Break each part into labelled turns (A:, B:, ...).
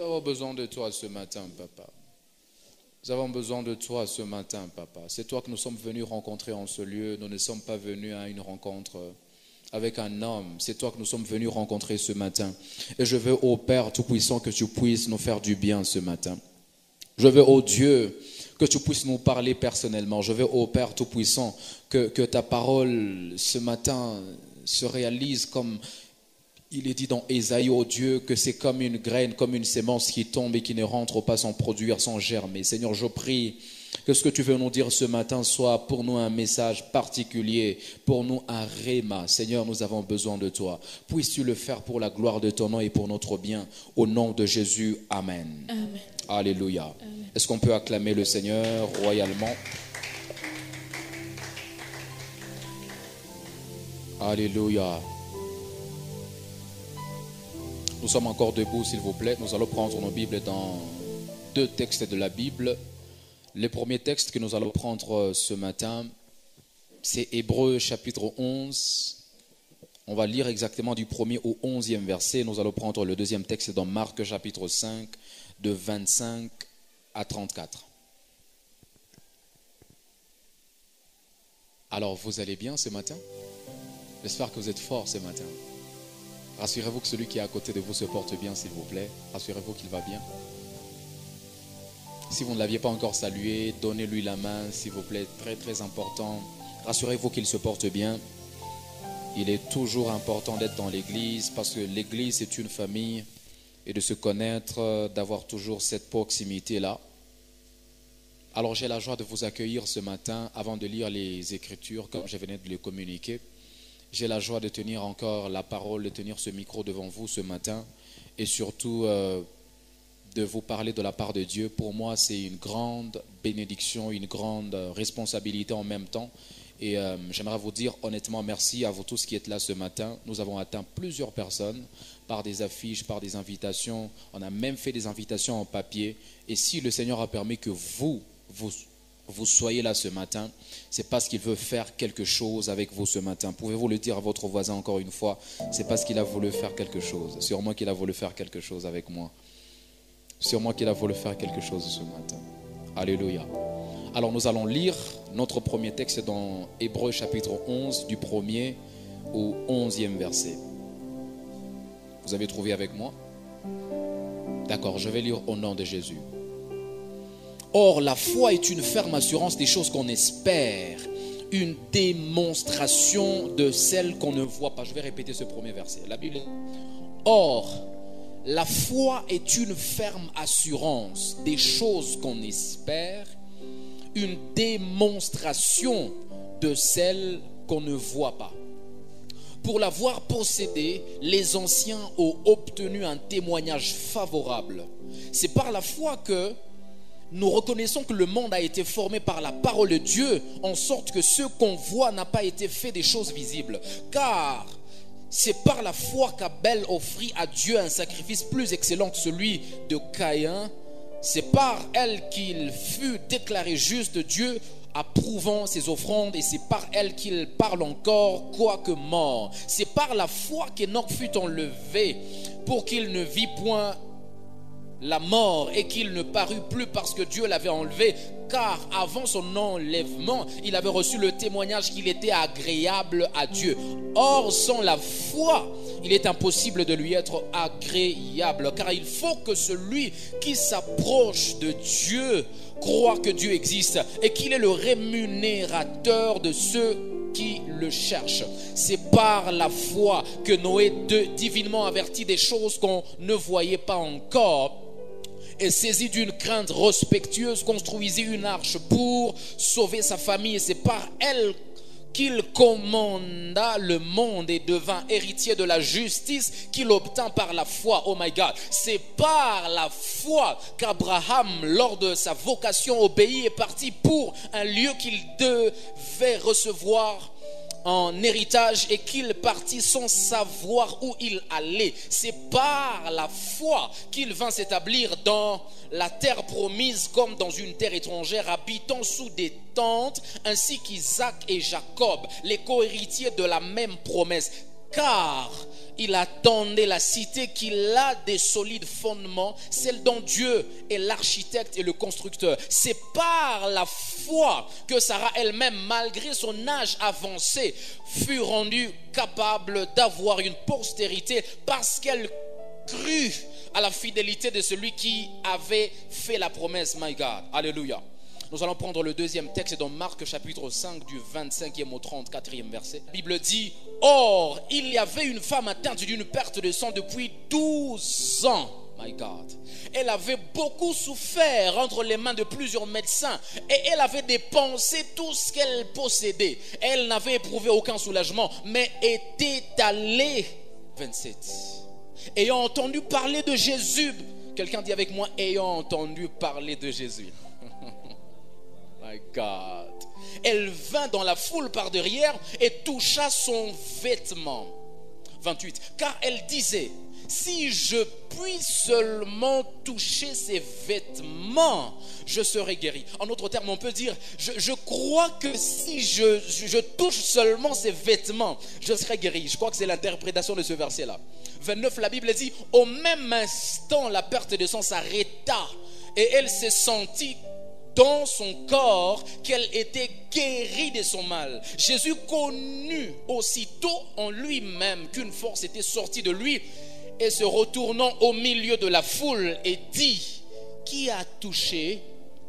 A: avons besoin de toi ce matin, papa. Nous avons besoin de toi ce matin, papa. C'est toi que nous sommes venus rencontrer en ce lieu. Nous ne sommes pas venus à une rencontre avec un homme. C'est toi que nous sommes venus rencontrer ce matin. Et je veux, ô Père Tout-Puissant, que tu puisses nous faire du bien ce matin. Je veux, ô Dieu, que tu puisses nous parler personnellement. Je veux, ô Père Tout-Puissant, que ta parole ce matin se réalise comme il est dit dans Ésaïe, ô Dieu, que c'est comme une graine, comme une sémence qui tombe et qui ne rentre pas sans produire, sans germer. Seigneur, je prie que ce que tu veux nous dire ce matin soit pour nous un message particulier, pour nous un réma. Seigneur, nous avons besoin de toi. Puisses-tu le faire pour la gloire de ton nom et pour notre bien. Au nom de Jésus, Amen.
B: Amen.
A: Alléluia. Est-ce qu'on peut acclamer le Seigneur royalement? Alléluia. Nous sommes encore debout, s'il vous plaît. Nous allons prendre nos Bibles dans deux textes de la Bible. Le premier texte que nous allons prendre ce matin, c'est Hébreux chapitre 11. On va lire exactement du 1er au 11e verset. Nous allons prendre le deuxième texte dans Marc chapitre 5, de 25 à 34. Alors, vous allez bien ce matin? J'espère que vous êtes forts ce matin. Rassurez-vous que celui qui est à côté de vous se porte bien, s'il vous plaît. Rassurez-vous qu'il va bien. Si vous ne l'aviez pas encore salué, donnez-lui la main, s'il vous plaît. Très, très important. Rassurez-vous qu'il se porte bien. Il est toujours important d'être dans l'église parce que l'église est une famille et de se connaître, d'avoir toujours cette proximité-là. Alors, j'ai la joie de vous accueillir ce matin avant de lire les Écritures comme je venais de les communiquer. J'ai la joie de tenir encore la parole, de tenir ce micro devant vous ce matin et surtout de vous parler de la part de Dieu. Pour moi, c'est une grande bénédiction, une grande responsabilité en même temps. Et j'aimerais vous dire honnêtement merci à vous tous qui êtes là ce matin. Nous avons atteint plusieurs personnes par des affiches, par des invitations. On a même fait des invitations en papier. Et si le Seigneur a permis que vous soyez là ce matin, c'est parce qu'il veut faire quelque chose avec vous ce matin. Pouvez-vous le dire à votre voisin encore une fois? C'est parce qu'il a voulu faire quelque chose. Sûrement qu'il a voulu faire quelque chose avec moi. Sûrement qu'il a voulu faire quelque chose ce matin. Alléluia. Alors nous allons lire notre premier texte dans Hébreux chapitre 11, du 1er au 11e verset. Vous avez trouvé avec moi? D'accord, je vais lire au nom de Jésus. Or, la foi est une ferme assurance des choses qu'on espère, une démonstration de celles qu'on ne voit pas. Je vais répéter ce premier verset. La Bible. Or, la foi est une ferme assurance des choses qu'on espère, une démonstration de celles qu'on ne voit pas. Pour l'avoir possédée, les anciens ont obtenu un témoignage favorable. C'est par la foi que nous reconnaissons que le monde a été formé par la parole de Dieu, en sorte que ce qu'on voit n'a pas été fait des choses visibles. Car c'est par la foi qu'Abel offrit à Dieu un sacrifice plus excellent que celui de Caïn. C'est par elle qu'il fut déclaré juste de Dieu, approuvant ses offrandes, et c'est par elle qu'il parle encore, quoique mort. C'est par la foi qu'Enoch fut enlevé, pour qu'il ne vit point la mort et qu'il ne parut plus parce que Dieu l'avait enlevé, car avant son enlèvement, il avait reçu le témoignage qu'il était agréable à Dieu. Or, sans la foi, il est impossible de lui être agréable, car il faut que celui qui s'approche de Dieu croit que Dieu existe et qu'il est le rémunérateur de ceux qui le cherchent. C'est par la foi que Noé, divinement averti des choses qu'on ne voyait pas encore, et saisi d'une crainte respectueuse, construisit une arche pour sauver sa famille. Et c'est par elle qu'il commanda le monde et devint héritier de la justice qu'il obtint par la foi. Oh my God. C'est par la foi qu'Abraham, lors de sa vocation, obéit et partit pour un lieu qu'il devait recevoir en héritage et qu'il partit sans savoir où il allait. C'est par la foi qu'il vint s'établir dans la terre promise comme dans une terre étrangère, habitant sous des tentes, ainsi qu'Isaac et Jacob, les co-héritiers de la même promesse. car il attendait la cité qui a des solides fondements, celle dont Dieu est l'architecte et le constructeur. C'est par la foi que Sarah elle-même, malgré son âge avancé, fut rendue capable d'avoir une postérité parce qu'elle crut à la fidélité de celui qui avait fait la promesse. My God, alléluia. Nous allons prendre le deuxième texte dans Marc chapitre 5 du 25e au 34e verset. La Bible dit: or, il y avait une femme atteinte d'une perte de sang depuis 12 ans. My God. Elle avait beaucoup souffert entre les mains de plusieurs médecins et elle avait dépensé tout ce qu'elle possédait. Elle n'avait éprouvé aucun soulagement, mais était allée, 27, ayant entendu parler de Jésus. Quelqu'un dit avec moi: ayant entendu parler de Jésus. My God. Elle vint dans la foule par derrière et toucha son vêtement. 28. Car elle disait: si je puis seulement toucher ses vêtements, je serai guéri. En d'autres termes, on peut dire: je crois que si je touche seulement ses vêtements, je serai guéri. Je crois que c'est l'interprétation de ce verset-là. 29, la Bible dit: au même instant, la perte de sang s'arrêta et elle s'est sentie dans son corps qu'elle était guérie de son mal. Jésus connut aussitôt en lui-même qu'une force était sortie de lui et se retournant au milieu de la foule et dit: qui a touché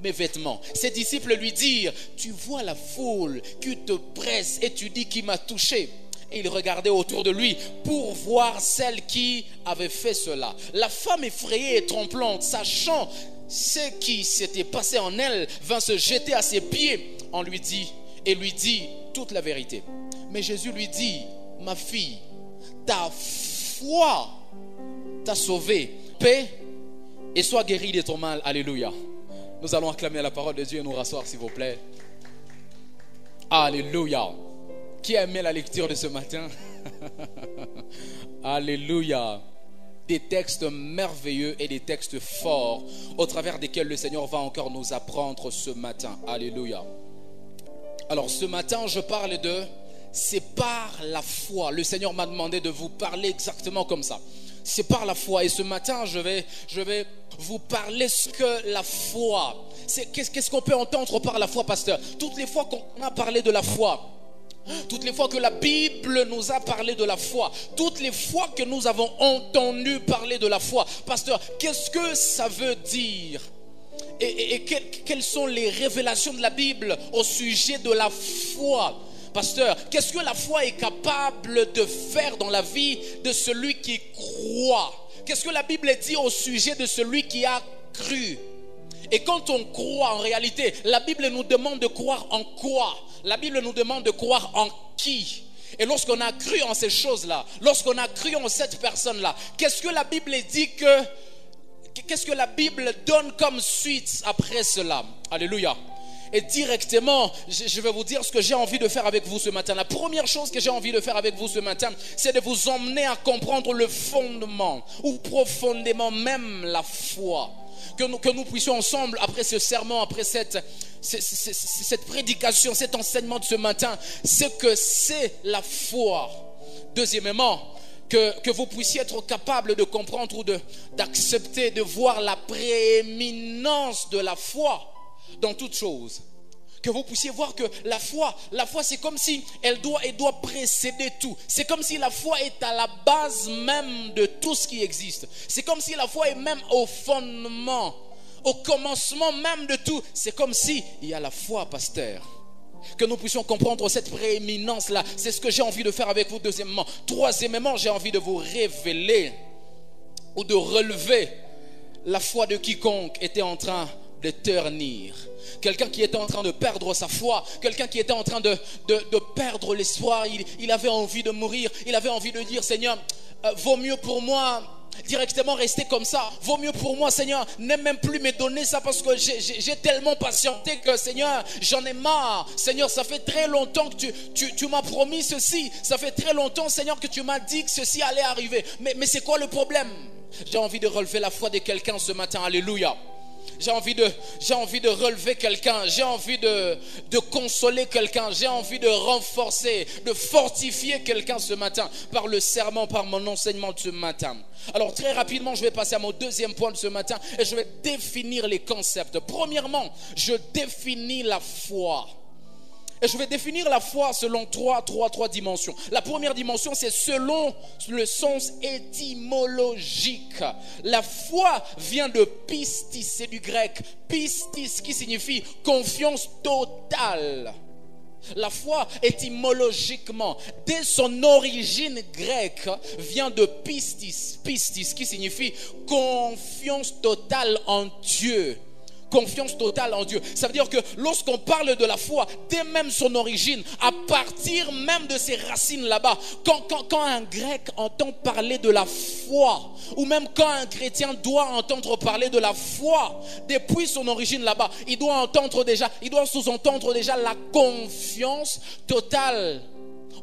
A: mes vêtements? Ses disciples lui dirent: tu vois la foule qui te presse et tu dis: qui m'a touché? Et il regardait autour de lui pour voir celle qui avait fait cela. La femme effrayée et tremblante, sachant ce qui s'était passé en elle, vint se jeter à ses pieds lui dit toute la vérité. Mais Jésus lui dit: ma fille, ta foi t'a sauvée. Paix et sois guérie de ton mal. Alléluia. Nous allons acclamer la parole de Dieu et nous rasseoir, s'il vous plaît. Alléluia. Qui a aimé la lecture de ce matin? Alléluia. Des textes merveilleux et des textes forts au travers desquels le Seigneur va encore nous apprendre ce matin. Alléluia. Alors ce matin, je parle de: c'est par la foi. Le Seigneur m'a demandé de vous parler exactement comme ça. C'est par la foi. Et ce matin, je vais vous parler ce que la foi. Qu'est-ce qu'on peut entendre par la foi, pasteur? Toutes les fois qu'on a parlé de la foi, toutes les fois que la Bible nous a parlé de la foi, toutes les fois que nous avons entendu parler de la foi, pasteur, qu'est-ce que ça veut dire? Et quelles sont les révélations de la Bible au sujet de la foi? Pasteur, qu'est-ce que la foi est capable de faire dans la vie de celui qui croit? Qu'est-ce que la Bible dit au sujet de celui qui a cru? Et quand on croit, en réalité, la Bible nous demande de croire en quoi? La Bible nous demande de croire en qui? Et lorsqu'on a cru en ces choses-là, lorsqu'on a cru en cette personne-là, qu'est-ce que la Bible dit qu'est-ce que la Bible donne comme suite après cela? Alléluia. Et directement, je vais vous dire ce que j'ai envie de faire avec vous ce matin. La première chose que j'ai envie de faire avec vous ce matin, c'est de vous emmener à comprendre le fondement ou profondément même la foi. Que nous puissions ensemble, après ce sermon, après cette prédication, cet enseignement de ce matin, ce que c'est la foi. Deuxièmement, que vous puissiez être capable de comprendre ou d'accepter, de voir la prééminence de la foi dans toute chose. Que vous puissiez voir que la foi c'est comme si elle doit précéder tout. C'est comme si la foi est à la base même de tout ce qui existe. C'est comme si la foi est même au fondement, au commencement même de tout. C'est comme si il y a la foi, pasteur. Que nous puissions comprendre cette prééminence-là. C'est ce que j'ai envie de faire avec vous. Deuxièmement. Troisièmement, j'ai envie de vous révéler ou de relever la foi de quiconque était en train de ternir. Quelqu'un qui était en train de perdre sa foi, quelqu'un qui était en train de perdre l'espoir. Il avait envie de mourir. Il avait envie de dire: Seigneur, vaut mieux pour moi directement rester comme ça. Vaut mieux pour moi, Seigneur, n'aime même plus me donner ça parce que j'ai tellement patienté que, Seigneur, j'en ai marre. Seigneur, ça fait très longtemps que tu m'as promis ceci. Ça fait très longtemps, Seigneur, que tu m'as dit que ceci allait arriver. Mais c'est quoi le problème? J'ai envie de relever la foi de quelqu'un ce matin. Alléluia. J'ai envie de relever quelqu'un. J'ai envie de consoler quelqu'un. J'ai envie de renforcer, de fortifier quelqu'un ce matin par le sermon, par mon enseignement de ce matin. Alors très rapidement, je vais passer à mon deuxième point de ce matin et je vais définir les concepts. Premièrement, je définis la foi. Et je vais définir la foi selon trois dimensions. La première dimension, c'est selon le sens étymologique. La foi vient de pistis, c'est du grec. Pistis qui signifie confiance totale. La foi étymologiquement, dès son origine grecque, vient de pistis. Pistis qui signifie confiance totale en Dieu. Confiance totale en Dieu. Ça veut dire que lorsqu'on parle de la foi, dès même son origine, à partir même de ses racines là-bas, quand un grec entend parler de la foi, ou même quand un chrétien doit entendre parler de la foi, depuis son origine là-bas, il doit sous-entendre déjà la confiance totale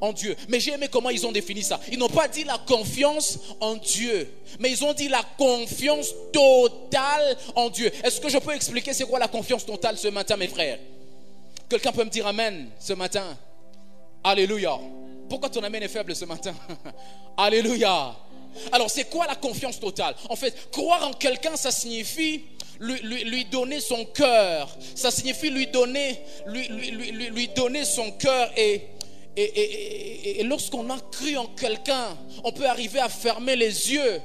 A: en Dieu. Mais j'ai aimé comment ils ont défini ça. Ils n'ont pas dit la confiance en Dieu, mais ils ont dit la confiance totale en Dieu. Est-ce que je peux expliquer c'est quoi la confiance totale ce matin, mes frères? Quelqu'un peut me dire amen ce matin? Alléluia. Pourquoi ton amen est faible ce matin? Alléluia. Alors c'est quoi la confiance totale? En fait, croire en quelqu'un, ça signifie lui donner son cœur. Ça signifie lui donner son cœur. Et lorsqu'on a cru en quelqu'un, on peut arriver à fermer les yeux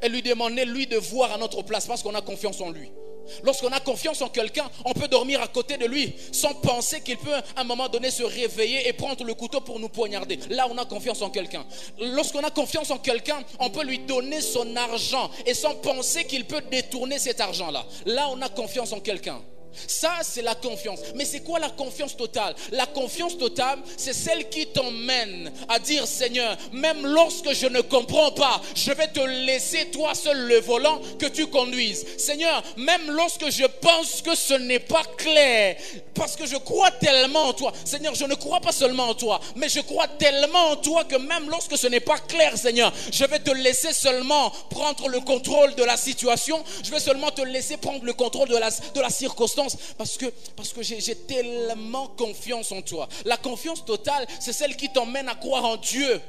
A: et lui demander lui de voir à notre place parce qu'on a confiance en lui. Lorsqu'on a confiance en quelqu'un, on peut dormir à côté de lui sans penser qu'il peut à un moment donné se réveiller et prendre le couteau pour nous poignarder. Là, on a confiance en quelqu'un. Lorsqu'on a confiance en quelqu'un, on peut lui donner son argent et sans penser qu'il peut détourner cet argent-là. Là, on a confiance en quelqu'un. Ça, c'est la confiance. Mais c'est quoi la confiance totale? La confiance totale, c'est celle qui t'emmène à dire: Seigneur, même lorsque je ne comprends pas, je vais te laisser toi seul le volant, que tu conduises. Seigneur, même lorsque je pense que ce n'est pas clair, parce que je crois tellement en toi. Seigneur, je ne crois pas seulement en toi, mais je crois tellement en toi que même lorsque ce n'est pas clair, Seigneur, je vais te laisser seulement prendre le contrôle de la situation. Je vais seulement te laisser prendre le contrôle de la circonstance. Parce que j'ai tellement confiance en toi. La confiance totale, c'est celle qui t'emmène à croire en Dieu.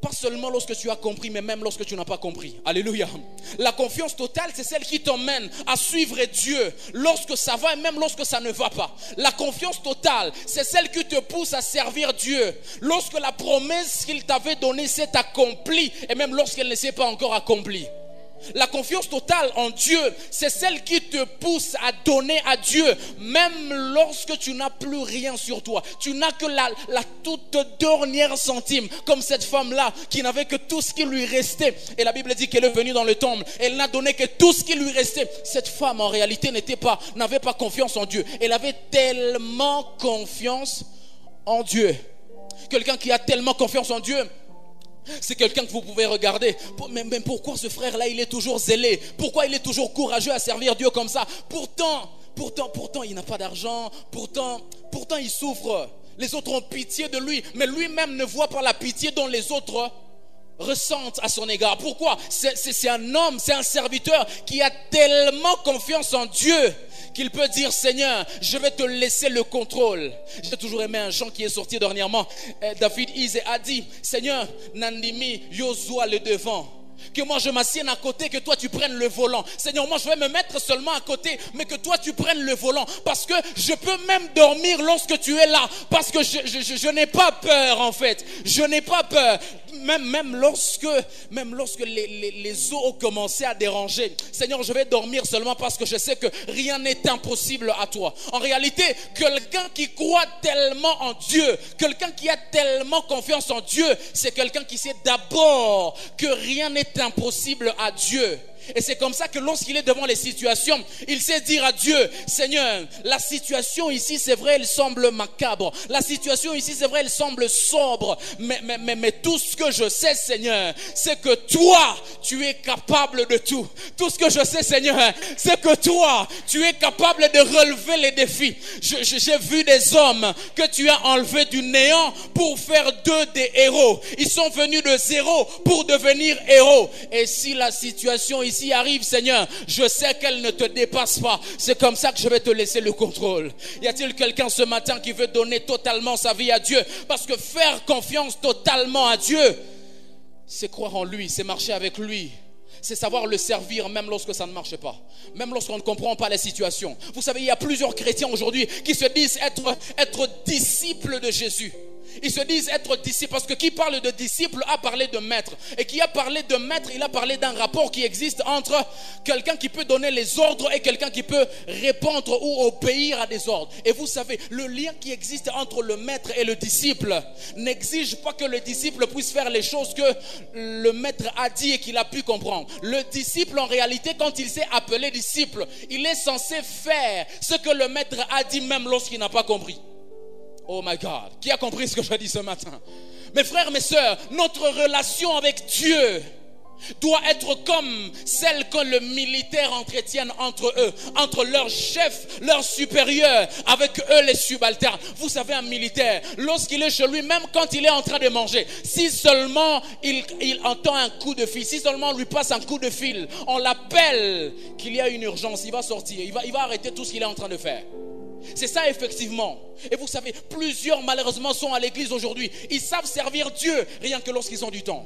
A: Pas seulement lorsque tu as compris, mais même lorsque tu n'as pas compris. Alléluia. La confiance totale, c'est celle qui t'emmène à suivre Dieu lorsque ça va et même lorsque ça ne va pas. La confiance totale, c'est celle qui te pousse à servir Dieu lorsque la promesse qu'il t'avait donnée s'est accomplie et même lorsqu'elle ne s'est pas encore accomplie. La confiance totale en Dieu, c'est celle qui te pousse à donner à Dieu même lorsque tu n'as plus rien sur toi. Tu n'as que la toute dernière centime, comme cette femme-là qui n'avait que tout ce qui lui restait. Et la Bible dit qu'elle est venue dans le temple, elle n'a donné que tout ce qui lui restait. Cette femme en réalité n'avait pas confiance en Dieu. Elle avait tellement confiance en Dieu. Quelqu'un qui a tellement confiance en Dieu, c'est quelqu'un que vous pouvez regarder. Mais pourquoi ce frère-là, il est toujours zélé? Pourquoi il est toujours courageux à servir Dieu comme ça? Pourtant, il n'a pas d'argent. Pourtant, il souffre. Les autres ont pitié de lui. Mais lui-même ne voit pas la pitié dont les autres ressentent à son égard. Pourquoi? C'est un homme, c'est un serviteur qui a tellement confiance en Dieu qu'il peut dire: Seigneur, je vais te laisser le contrôle. J'ai toujours aimé un chant qui est sorti dernièrement. David Ise a dit: Seigneur, Nandimi Yozua le devant, que moi je m'assienne à côté, que toi tu prennes le volant. Seigneur, moi je vais me mettre seulement à côté, mais que toi tu prennes le volant, parce que je peux même dormir lorsque tu es là, parce que je n'ai pas peur en fait. Je n'ai pas peur. Même lorsque les eaux ont commencé à déranger, Seigneur, je vais dormir seulement parce que je sais que rien n'est impossible à toi. En réalité, quelqu'un qui croit tellement en Dieu, quelqu'un qui a tellement confiance en Dieu, c'est quelqu'un qui sait d'abord que rien n'est impossible à Dieu. Et c'est comme ça que lorsqu'il est devant les situations, il sait dire à Dieu: Seigneur, la situation ici, c'est vrai, elle semble macabre. La situation ici, c'est vrai, elle semble sombre. Mais tout ce que je sais, Seigneur, c'est que toi, tu es capable de tout. Tout ce que je sais, Seigneur, c'est que toi, tu es capable de relever les défis. J'ai vu des hommes que tu as enlevés du néant pour faire d'eux des héros. Ils sont venus de zéro pour devenir héros. Et si la situation ici celle-ci arrive, Seigneur, je sais qu'elle ne te dépasse pas. C'est comme ça que je vais te laisser le contrôle. Y a-t-il quelqu'un ce matin qui veut donner totalement sa vie à Dieu? Parce que faire confiance totalement à Dieu, c'est croire en lui, c'est marcher avec lui. C'est savoir le servir même lorsque ça ne marche pas. Même lorsqu'on ne comprend pas les situations. Vous savez, il y a plusieurs chrétiens aujourd'hui qui se disent être disciples de Jésus. Ils se disent être disciples parce que qui parle de disciple a parlé de maître. Et qui a parlé de maître, il a parlé d'un rapport qui existe entre quelqu'un qui peut donner les ordres et quelqu'un qui peut répondre ou obéir à des ordres. Et vous savez, le lien qui existe entre le maître et le disciple n'exige pas que le disciple puisse faire les choses que le maître a dit et qu'il a pu comprendre. Le disciple, en réalité, quand il s'est appelé disciple, il est censé faire ce que le maître a dit même lorsqu'il n'a pas compris. Oh my God, qui a compris ce que je dis ce matin? Mes frères, mes sœurs, notre relation avec Dieu doit être comme celle que les militaires entretiennent entre eux, entre leurs chefs, leurs supérieurs, avec eux les subalternes. Vous savez, un militaire, lorsqu'il est chez lui, même quand il est en train de manger, si seulement il entend un coup de fil, si seulement on lui passe un coup de fil, on l'appelle qu'il y a une urgence, il va sortir, il va arrêter tout ce qu'il est en train de faire. C'est ça effectivement. Et vous savez, plusieurs malheureusement sont à l'église aujourd'hui. Ils savent servir Dieu rien que lorsqu'ils ont du temps.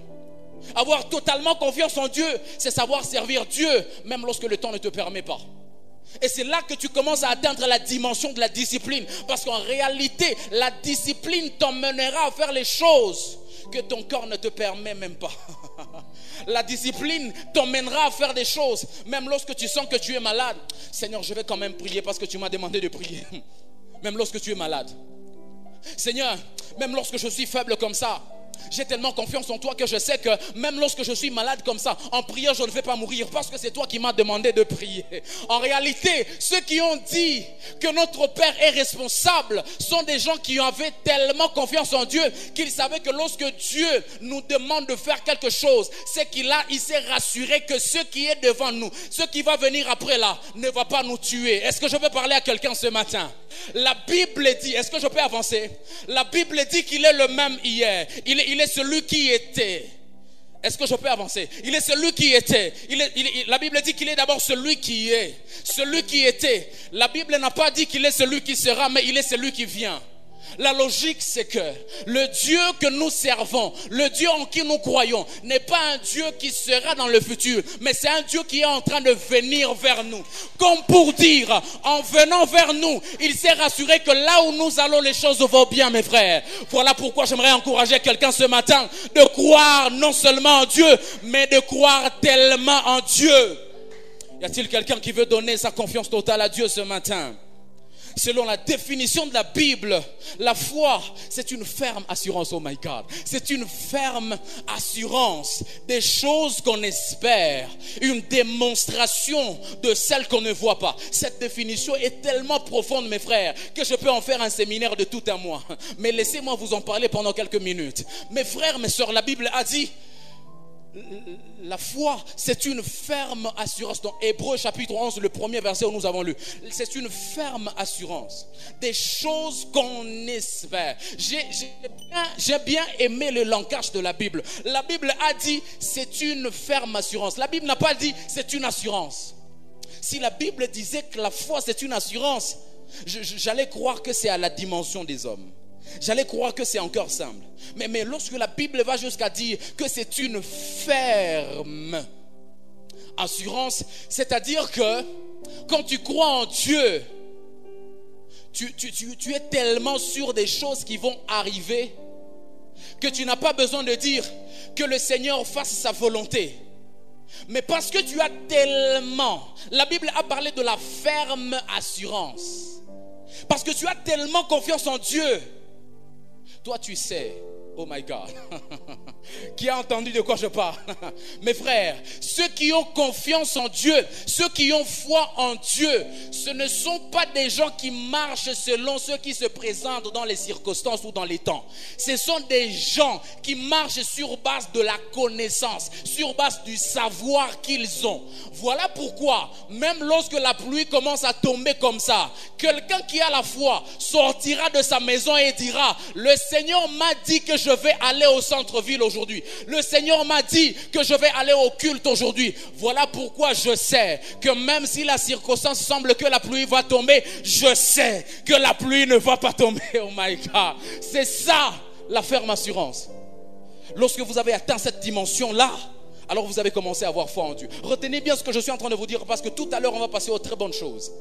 A: Avoir totalement confiance en Dieu, c'est savoir servir Dieu même lorsque le temps ne te permet pas. Et c'est là que tu commences à atteindre la dimension de la discipline. Parce qu'en réalité, la discipline t'emmènera à faire les choses que ton corps ne te permet même pas. La discipline t'emmènera à faire des choses même lorsque tu sens que tu es malade. Seigneur, je vais quand même prier parce que tu m'as demandé de prier. Même lorsque tu es malade. Seigneur, même lorsque je suis faible comme ça, j'ai tellement confiance en toi que je sais que même lorsque je suis malade comme ça, en priant je ne vais pas mourir parce que c'est toi qui m'as demandé de prier. En réalité, ceux qui ont dit que notre Père est responsable sont des gens qui avaient tellement confiance en Dieu qu'ils savaient que lorsque Dieu nous demande de faire quelque chose, c'est il s'est rassuré que ce qui est devant nous, ce qui va venir après là, ne va pas nous tuer. Est-ce que je peux parler à quelqu'un ce matin? La Bible dit, est-ce que je peux avancer? La Bible dit qu'il est le même hier. Il est celui qui était. Est-ce que je peux avancer? Il est celui qui était. La Bible dit qu'il est d'abord celui qui est. Celui qui était. La Bible n'a pas dit qu'il est celui qui sera, mais il est celui qui vient. La logique, c'est que le Dieu que nous servons, le Dieu en qui nous croyons, n'est pas un Dieu qui sera dans le futur, mais c'est un Dieu qui est en train de venir vers nous. Comme pour dire, en venant vers nous, il s'est rassuré que là où nous allons, les choses vont bien, mes frères. Voilà pourquoi j'aimerais encourager quelqu'un ce matin de croire non seulement en Dieu, mais de croire tellement en Dieu. Y a-t-il quelqu'un qui veut donner sa confiance totale à Dieu ce matin? Selon la définition de la Bible, la foi, c'est une ferme assurance. Oh my God. C'est une ferme assurance des choses qu'on espère. Une démonstration de celles qu'on ne voit pas. Cette définition est tellement profonde, mes frères, que je peux en faire un séminaire de tout un mois. Mais laissez-moi vous en parler pendant quelques minutes. Mes frères, mes sœurs, la Bible a dit... La foi, c'est une ferme assurance. Dans Hébreux chapitre 11, le premier verset où nous avons lu, c'est une ferme assurance des choses qu'on espère. J'ai bien aimé le langage de la Bible. La Bible a dit c'est une ferme assurance. La Bible n'a pas dit c'est une assurance. Si la Bible disait que la foi c'est une assurance, j'allais croire que c'est à la dimension des hommes. J'allais croire que c'est encore simple. Mais lorsque la Bible va jusqu'à dire que c'est une ferme assurance, c'est-à-dire que quand tu crois en Dieu, tu es tellement sûr des choses qui vont arriver que tu n'as pas besoin de dire que le Seigneur fasse sa volonté. Mais parce que tu as tellement, la Bible a parlé de la ferme assurance. Parce que tu as tellement confiance en Dieu. Toi tu sais, oh my God, qui a entendu de quoi je parle? Mes frères, ceux qui ont confiance en Dieu, ceux qui ont foi en Dieu, ce ne sont pas des gens qui marchent selon ceux qui se présentent dans les circonstances ou dans les temps. Ce sont des gens qui marchent sur base de la connaissance, sur base du savoir qu'ils ont. Voilà pourquoi, même lorsque la pluie commence à tomber comme ça, quelqu'un qui a la foi sortira de sa maison et dira, le Seigneur m'a dit que je vais aller au centre-ville aujourd'hui. Le Seigneur m'a dit que je vais aller au culte aujourd'hui. Voilà pourquoi je sais que même si la circonstance semble que la pluie va tomber, je sais que la pluie ne va pas tomber. Oh my God. C'est ça la ferme assurance. Lorsque vous avez atteint cette dimension-là, alors vous avez commencé à avoir foi en Dieu. Retenez bien ce que je suis en train de vous dire, parce que tout à l'heure on va passer aux très bonnes choses.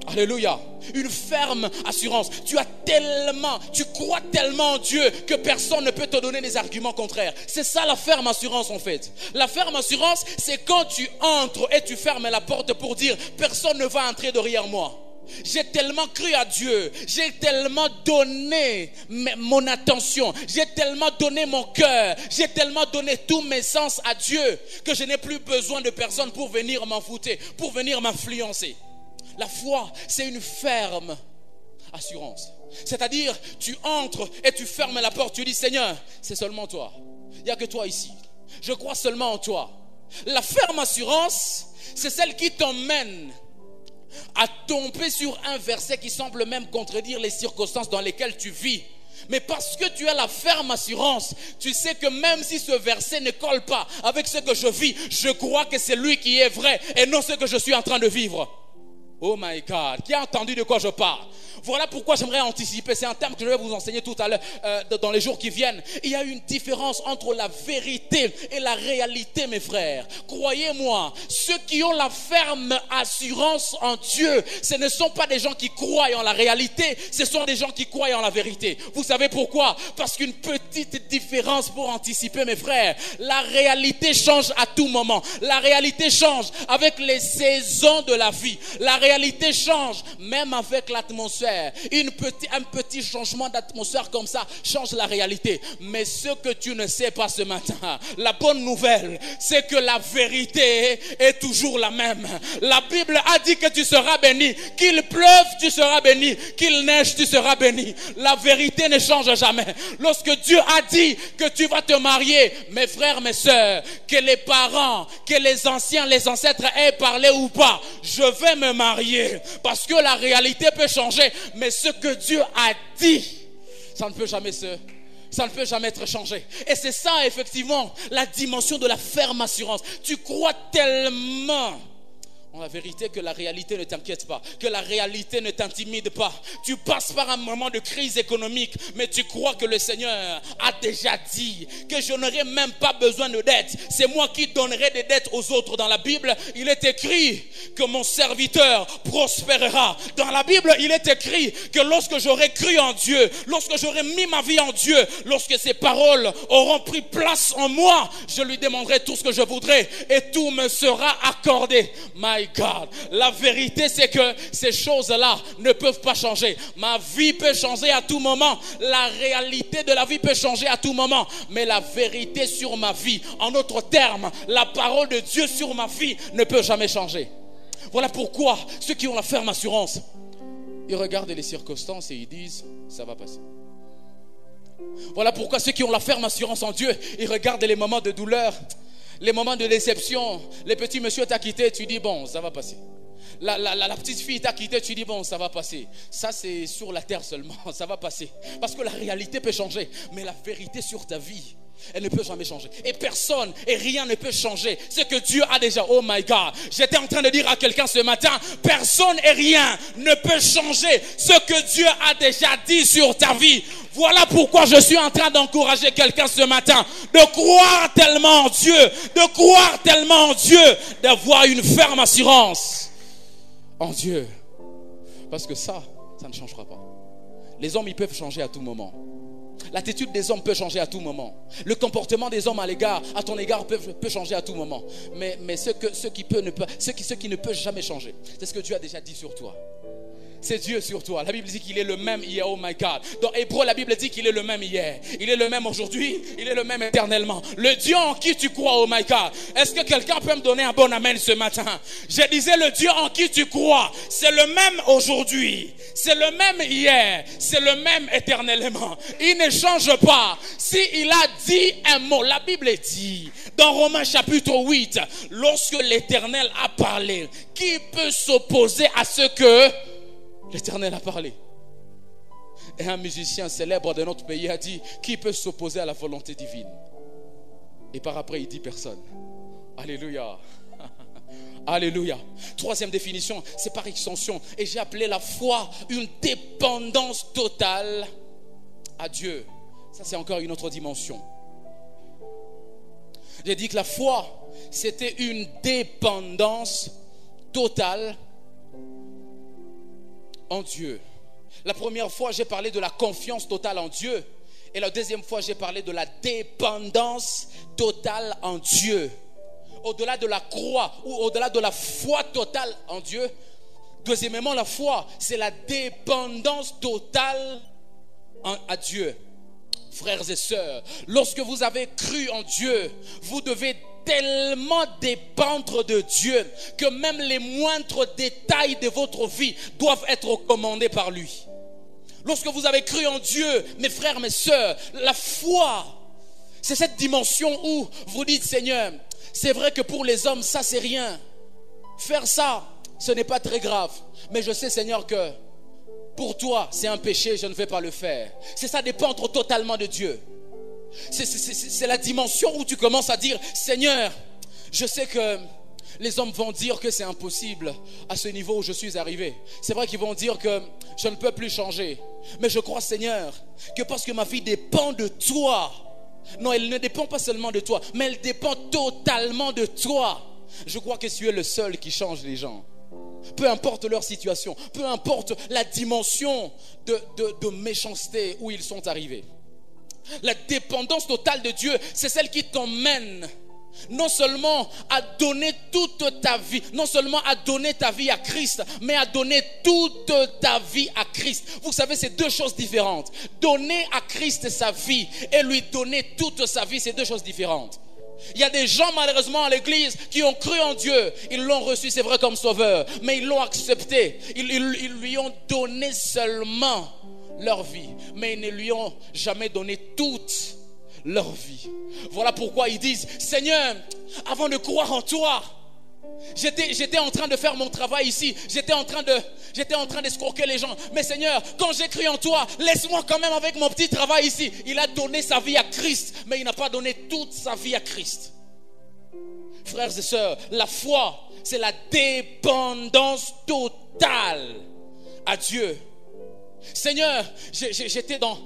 A: Alléluia. Une ferme assurance. Tu crois tellement en Dieu que personne ne peut te donner des arguments contraires. C'est ça la ferme assurance en fait. La ferme assurance, c'est quand tu entres et tu fermes la porte pour dire personne ne va entrer derrière moi. J'ai tellement cru à Dieu, j'ai tellement donné mon attention, j'ai tellement donné mon cœur, j'ai tellement donné tous mes sens à Dieu que je n'ai plus besoin de personne pour venir m'envoûter, pour venir m'influencer. La foi, c'est une ferme assurance. C'est-à-dire, tu entres et tu fermes la porte, tu dis Seigneur, c'est seulement toi. Il n'y a que toi ici. Je crois seulement en toi. La ferme assurance, c'est celle qui t'emmène à tomber sur un verset qui semble même contredire les circonstances dans lesquelles tu vis. Mais parce que tu as la ferme assurance, tu sais que même si ce verset ne colle pas avec ce que je vis, je crois que c'est lui qui est vrai et non ce que je suis en train de vivre. Oh my God, qui a entendu de quoi je parle? Voilà pourquoi j'aimerais anticiper. C'est un terme que je vais vous enseigner tout à l'heure dans les jours qui viennent. Il y a une différence entre la vérité et la réalité, mes frères. Croyez-moi, ceux qui ont la ferme assurance en Dieu, ce ne sont pas des gens qui croient en la réalité, ce sont des gens qui croient en la vérité. Vous savez pourquoi? Parce qu'une petite différence pour anticiper, mes frères. La réalité change à tout moment. La réalité change avec les saisons de la vie. La réalité change même avec l'atmosphère. Un petit changement d'atmosphère comme ça change la réalité. Mais ce que tu ne sais pas ce matin, la bonne nouvelle, c'est que la vérité est toujours la même. La Bible a dit que tu seras béni. Qu'il pleuve, tu seras béni. Qu'il neige, tu seras béni. La vérité ne change jamais. Lorsque Dieu a dit que tu vas te marier, mes frères, mes sœurs, que les parents, que les anciens, les ancêtres aient parlé ou pas, je vais me marier. Parce que la réalité peut changer. Mais ce que Dieu a dit, ça ne peut jamais être changé. Et c'est ça effectivement la dimension de la ferme assurance. Tu crois tellement en la vérité que la réalité ne t'inquiète pas, que la réalité ne t'intimide pas. Tu passes par un moment de crise économique, mais tu crois que le Seigneur a déjà dit que je n'aurai même pas besoin de dettes. C'est moi qui donnerai des dettes aux autres. Dans la Bible, il est écrit que mon serviteur prospérera. Dans la Bible, il est écrit que lorsque j'aurai cru en Dieu, lorsque j'aurai mis ma vie en Dieu, lorsque ces paroles auront pris place en moi, je lui demanderai tout ce que je voudrais et tout me sera accordé. My God, la vérité c'est que ces choses-là ne peuvent pas changer. Ma vie peut changer à tout moment, la réalité de la vie peut changer à tout moment, mais la vérité sur ma vie, en d'autres termes, la parole de Dieu sur ma vie ne peut jamais changer. Voilà pourquoi ceux qui ont la ferme assurance, ils regardent les circonstances et ils disent ça va passer. Voilà pourquoi ceux qui ont la ferme assurance en Dieu, ils regardent les moments de douleur, les moments de déception. Les petits monsieur t'a quitté, tu dis bon, ça va passer. La petite fille t'a quitté, tu dis bon, ça va passer. Ça c'est sur la terre seulement, ça va passer. Parce que la réalité peut changer, mais la vérité sur ta vie, elle ne peut jamais changer. Et personne et rien ne peut changer ce que Dieu a déjà. Oh my God, j'étais en train de dire à quelqu'un ce matin, personne et rien ne peut changer ce que Dieu a déjà dit sur ta vie. Voilà pourquoi je suis en train d'encourager quelqu'un ce matin de croire tellement en Dieu, de croire tellement en Dieu, d'avoir une ferme assurance en Dieu. Parce que ça ne changera pas. Les hommes, ils peuvent changer à tout moment. L'attitude des hommes peut changer à tout moment. Le comportement des hommes à ton égard peut changer à tout moment. Mais ce qui ne peut jamais changer, c'est ce que Dieu a déjà dit sur toi. C'est Dieu sur toi. La Bible dit qu'il est le même hier. Oh my God. Dans Hébreux, la Bible dit qu'il est le même hier. Il est le même aujourd'hui. Il est le même éternellement. Le Dieu en qui tu crois, oh my God. Est-ce que quelqu'un peut me donner un bon amen ce matin? Je disais, le Dieu en qui tu crois, c'est le même aujourd'hui. C'est le même hier. C'est le même éternellement. Il ne change pas. S'il a dit un mot, la Bible dit dans Romains chapitre 8, lorsque l'Éternel a parlé, qui peut s'opposer à ce que l'Éternel a parlé? Et un musicien célèbre de notre pays a dit, qui peut s'opposer à la volonté divine? Et par après il dit personne. Alléluia. Alléluia. Troisième définition, c'est par extension. Et j'ai appelé la foi une dépendance totale à Dieu. Ça, c'est encore une autre dimension. J'ai dit que la foi, c'était une dépendance totale en Dieu. La première fois, j'ai parlé de la confiance totale en Dieu. Et la deuxième fois, j'ai parlé de la dépendance totale en Dieu. Au-delà de la croix ou au-delà de la foi totale en Dieu. Deuxièmement, la foi, c'est la dépendance totale à Dieu. Frères et sœurs, lorsque vous avez cru en Dieu, vous devez tellement dépendre de Dieu que même les moindres détails de votre vie doivent être commandés par lui. Lorsque vous avez cru en Dieu, mes frères, mes sœurs, la foi, c'est cette dimension où vous dites, Seigneur, c'est vrai que pour les hommes, ça c'est rien. Faire ça, ce n'est pas très grave. Mais je sais, Seigneur, que pour toi, c'est un péché, je ne vais pas le faire. C'est ça, dépendre totalement de Dieu. C'est la dimension où tu commences à dire, Seigneur, je sais que les hommes vont dire que c'est impossible à ce niveau où je suis arrivé. C'est vrai qu'ils vont dire que je ne peux plus changer. Mais je crois, Seigneur, que parce que ma vie dépend de toi. Non, elle ne dépend pas seulement de toi, mais elle dépend totalement de toi. Je crois que tu es le seul qui change les gens. Peu importe leur situation, peu importe la dimension de méchanceté où ils sont arrivés. La dépendance totale de Dieu, c'est celle qui t'emmène non seulement à donner toute ta vie, non seulement à donner ta vie à Christ, mais à donner toute ta vie à Christ. Vous savez, c'est deux choses différentes. Donner à Christ sa vie et lui donner toute sa vie, c'est deux choses différentes. Il y a des gens malheureusement à l'église qui ont cru en Dieu. Ils l'ont reçu, c'est vrai, comme sauveur, mais ils l'ont accepté. Ils lui ont donné seulement leur vie, mais ils ne lui ont jamais donné toute leur vie. Voilà pourquoi ils disent, Seigneur, avant de croire en toi, j'étais en train de faire mon travail ici, j'étais en train d'escroquer les gens, mais Seigneur, quand j'ai cru en toi, laisse-moi quand même avec mon petit travail ici. Il a donné sa vie à Christ, mais il n'a pas donné toute sa vie à Christ. Frères et sœurs, la foi, c'est la dépendance totale à Dieu. Seigneur, j'étais dans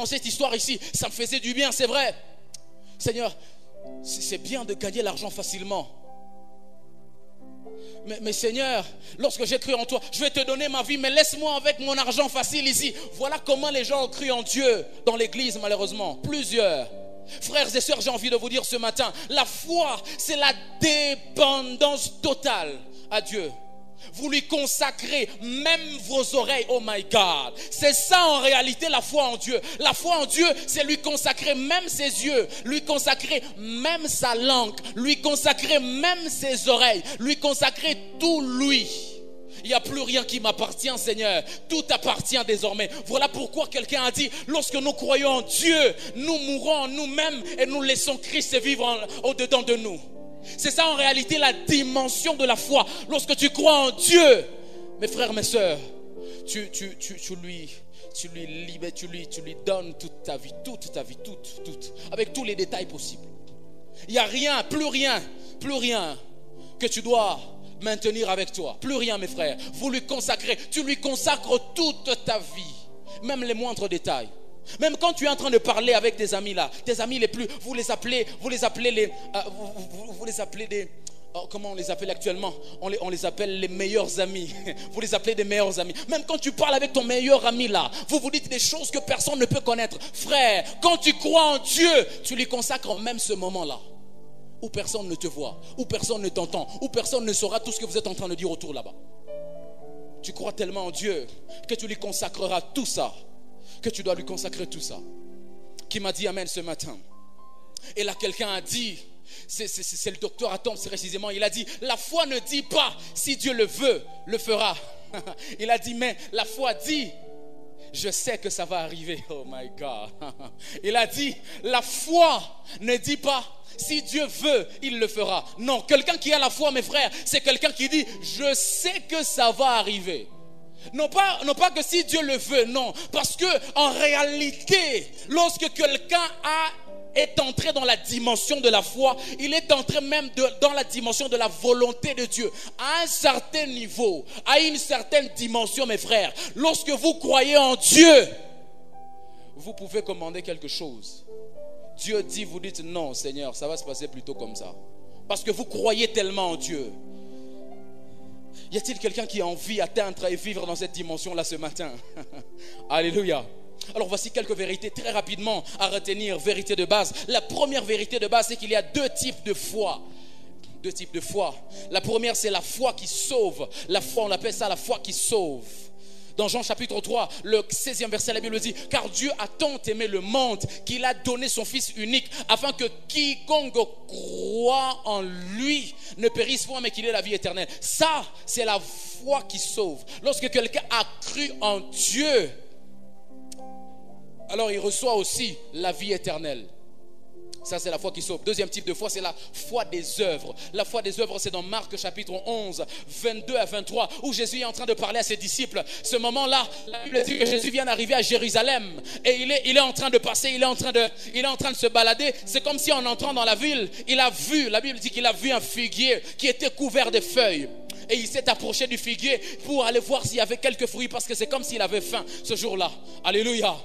A: cette histoire ici, ça me faisait du bien, c'est vrai. Seigneur, c'est bien de gagner l'argent facilement. Mais Seigneur, lorsque j'ai cru en toi, je vais te donner ma vie, mais laisse-moi avec mon argent facile ici. Voilà comment les gens ont cru en Dieu dans l'église, malheureusement. Plusieurs. Frères et sœurs, j'ai envie de vous dire ce matin, la foi, c'est la dépendance totale à Dieu. Vous lui consacrez même vos oreilles. Oh my God. C'est ça en réalité la foi en Dieu. La foi en Dieu, c'est lui consacrer même ses yeux, lui consacrer même sa langue, lui consacrer même ses oreilles, lui consacrer tout lui. Il n'y a plus rien qui m'appartient, Seigneur. Tout appartient désormais. Voilà pourquoi quelqu'un a dit, lorsque nous croyons en Dieu, nous mourons en nous-mêmes et nous laissons Christ vivre au-dedans de nous. C'est ça en réalité la dimension de la foi. Lorsque tu crois en Dieu, mes frères, mes sœurs, tu lui donnes toute ta vie, toute, avec tous les détails possibles. Il n'y a rien que tu dois maintenir avec toi. Plus rien, mes frères. Vous lui consacrez, tu lui consacres toute ta vie, même les moindres détails. Même quand tu es en train de parler avec tes amis là, tes amis les plus, vous les appelez des, comment on les appelle actuellement? On les appelle les meilleurs amis. Vous les appelez des meilleurs amis. Même quand tu parles avec ton meilleur ami là, vous vous dites des choses que personne ne peut connaître. Frère, quand tu crois en Dieu, tu lui consacres même ce moment là, où personne ne te voit, où personne ne t'entend, où personne ne saura tout ce que vous êtes en train de dire autour là-bas. Tu crois tellement en Dieu que tu lui consacreras tout ça, que tu dois lui consacrer tout ça. Qui m'a dit amen ce matin. Et là quelqu'un a dit, c'est le docteur Atom précisément, il a dit, la foi ne dit pas si Dieu le veut, le fera. Il a dit, mais la foi dit, je sais que ça va arriver. Oh my God. Il a dit, la foi ne dit pas si Dieu veut, il le fera. Non, quelqu'un qui a la foi, mes frères, c'est quelqu'un qui dit, je sais que ça va arriver. Non pas que si Dieu le veut, non. Parce que en réalité, lorsque quelqu'un est entré dans la dimension de la foi, il est entré même dans la dimension de la volonté de Dieu. À un certain niveau, à une certaine dimension, mes frères, lorsque vous croyez en Dieu, vous pouvez commander quelque chose. Dieu dit, vous dites non, Seigneur, ça va se passer plutôt comme ça. Parce que vous croyez tellement en Dieu. Y a-t-il quelqu'un qui a envie d'atteindre et vivre dans cette dimension-là ce matin? Alléluia. Alors voici quelques vérités très rapidement à retenir, vérité de base. La première vérité de base, c'est qu'il y a deux types de foi. Deux types de foi. La première, c'est la foi qui sauve. La foi, on appelle ça la foi qui sauve. Dans Jean chapitre 3, le 16e verset, la Bible dit: car Dieu a tant aimé le monde qu'il a donné son Fils unique, afin que quiconque croit en lui ne périsse point, mais qu'il ait la vie éternelle. Ça, c'est la foi qui sauve. Lorsque quelqu'un a cru en Dieu, alors il reçoit aussi la vie éternelle. Ça, c'est la foi qui sauve. Deuxième type de foi, c'est la foi des œuvres. La foi des œuvres, c'est dans Marc chapitre 11, 22 à 23, où Jésus est en train de parler à ses disciples. Ce moment-là, la Bible dit que Jésus vient d'arriver à Jérusalem et il est en train de passer, il est en train de se balader. C'est comme si en entrant dans la ville, il a vu, la Bible dit qu'il a vu un figuier qui était couvert de feuilles. Et il s'est approché du figuier pour aller voir s'il y avait quelques fruits, parce que c'est comme s'il avait faim ce jour-là. Alléluia.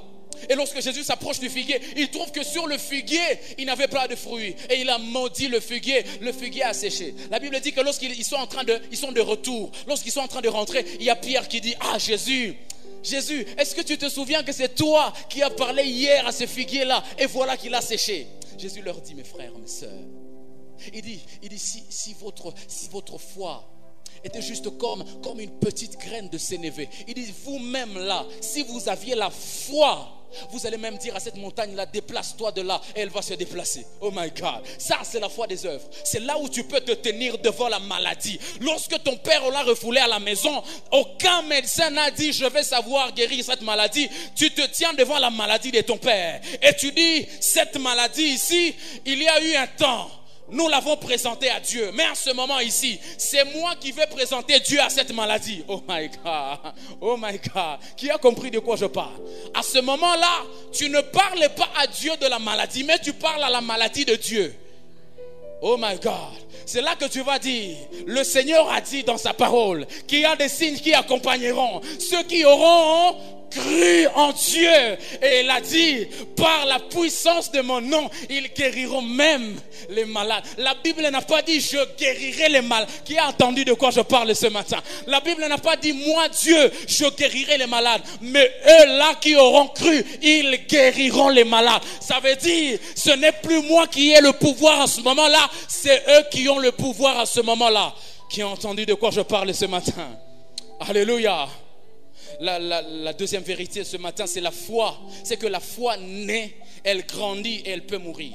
A: Et lorsque Jésus s'approche du figuier, il trouve que sur le figuier, il n'avait pas de fruits. Et il a maudit le figuier a séché. La Bible dit que lorsqu'ils sont de retour, lorsqu'ils sont en train de rentrer, il y a Pierre qui dit: ah Jésus, est-ce que tu te souviens que c'est toi qui as parlé hier à ce figuier-là, et voilà qu'il a séché? Jésus leur dit: mes frères, mes sœurs, il dit si votre foi était juste comme une petite graine de sénévé. Il dit: vous-même là, si vous aviez la foi, vous allez même dire à cette montagne-là: déplace-toi de là, et elle va se déplacer. Oh my God. Ça, c'est la foi des œuvres. C'est là où tu peux te tenir devant la maladie. Lorsque ton père l'a refoulé à la maison, aucun médecin n'a dit: je vais savoir guérir cette maladie. Tu te tiens devant la maladie de ton père et tu dis: cette maladie ici, il y a eu un temps, nous l'avons présenté à Dieu, mais à ce moment ici, c'est moi qui vais présenter Dieu à cette maladie. Oh my God, oh my God. Qui a compris de quoi je parle? À ce moment-là, tu ne parles pas à Dieu de la maladie, mais tu parles à la maladie de Dieu. Oh my God. C'est là que tu vas dire: le Seigneur a dit dans sa parole qu'il y a des signes qui accompagneront ceux qui auront cru en Dieu. Et il a dit: par la puissance de mon nom, ils guériront même les malades. La Bible n'a pas dit: je guérirai les malades. Qui a entendu de quoi je parle ce matin? La Bible n'a pas dit: moi Dieu, je guérirai les malades. Mais eux là qui auront cru, ils guériront les malades. Ça veut dire, ce n'est plus moi qui ai le pouvoir à ce moment-là, c'est eux qui ont le pouvoir à ce moment-là. Qui a entendu de quoi je parle ce matin? Alléluia. La deuxième vérité ce matin, c'est la foi. C'est que la foi naît, elle grandit et elle peut mourir.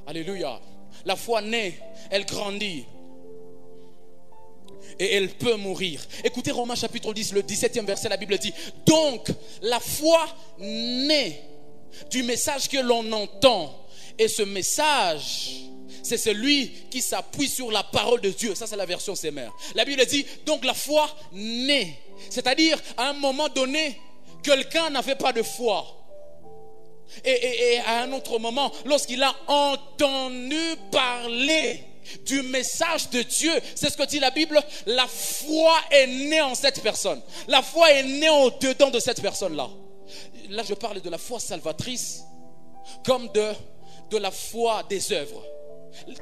A: Alléluia. La foi naît, elle grandit et elle peut mourir. Écoutez Romains chapitre 10, le 17e verset, la Bible dit: donc la foi naît du message que l'on entend. Et ce message, c'est celui qui s'appuie sur la parole de Dieu. Ça, c'est la version Semeur. La Bible dit: donc la foi naît. C'est-à-dire, à un moment donné, quelqu'un n'avait pas de foi. Et à un autre moment, lorsqu'il a entendu parler du message de Dieu, c'est ce que dit la Bible, la foi est née en cette personne. La foi est née au-dedans de cette personne-là. Là, je parle de la foi salvatrice comme de la foi des œuvres.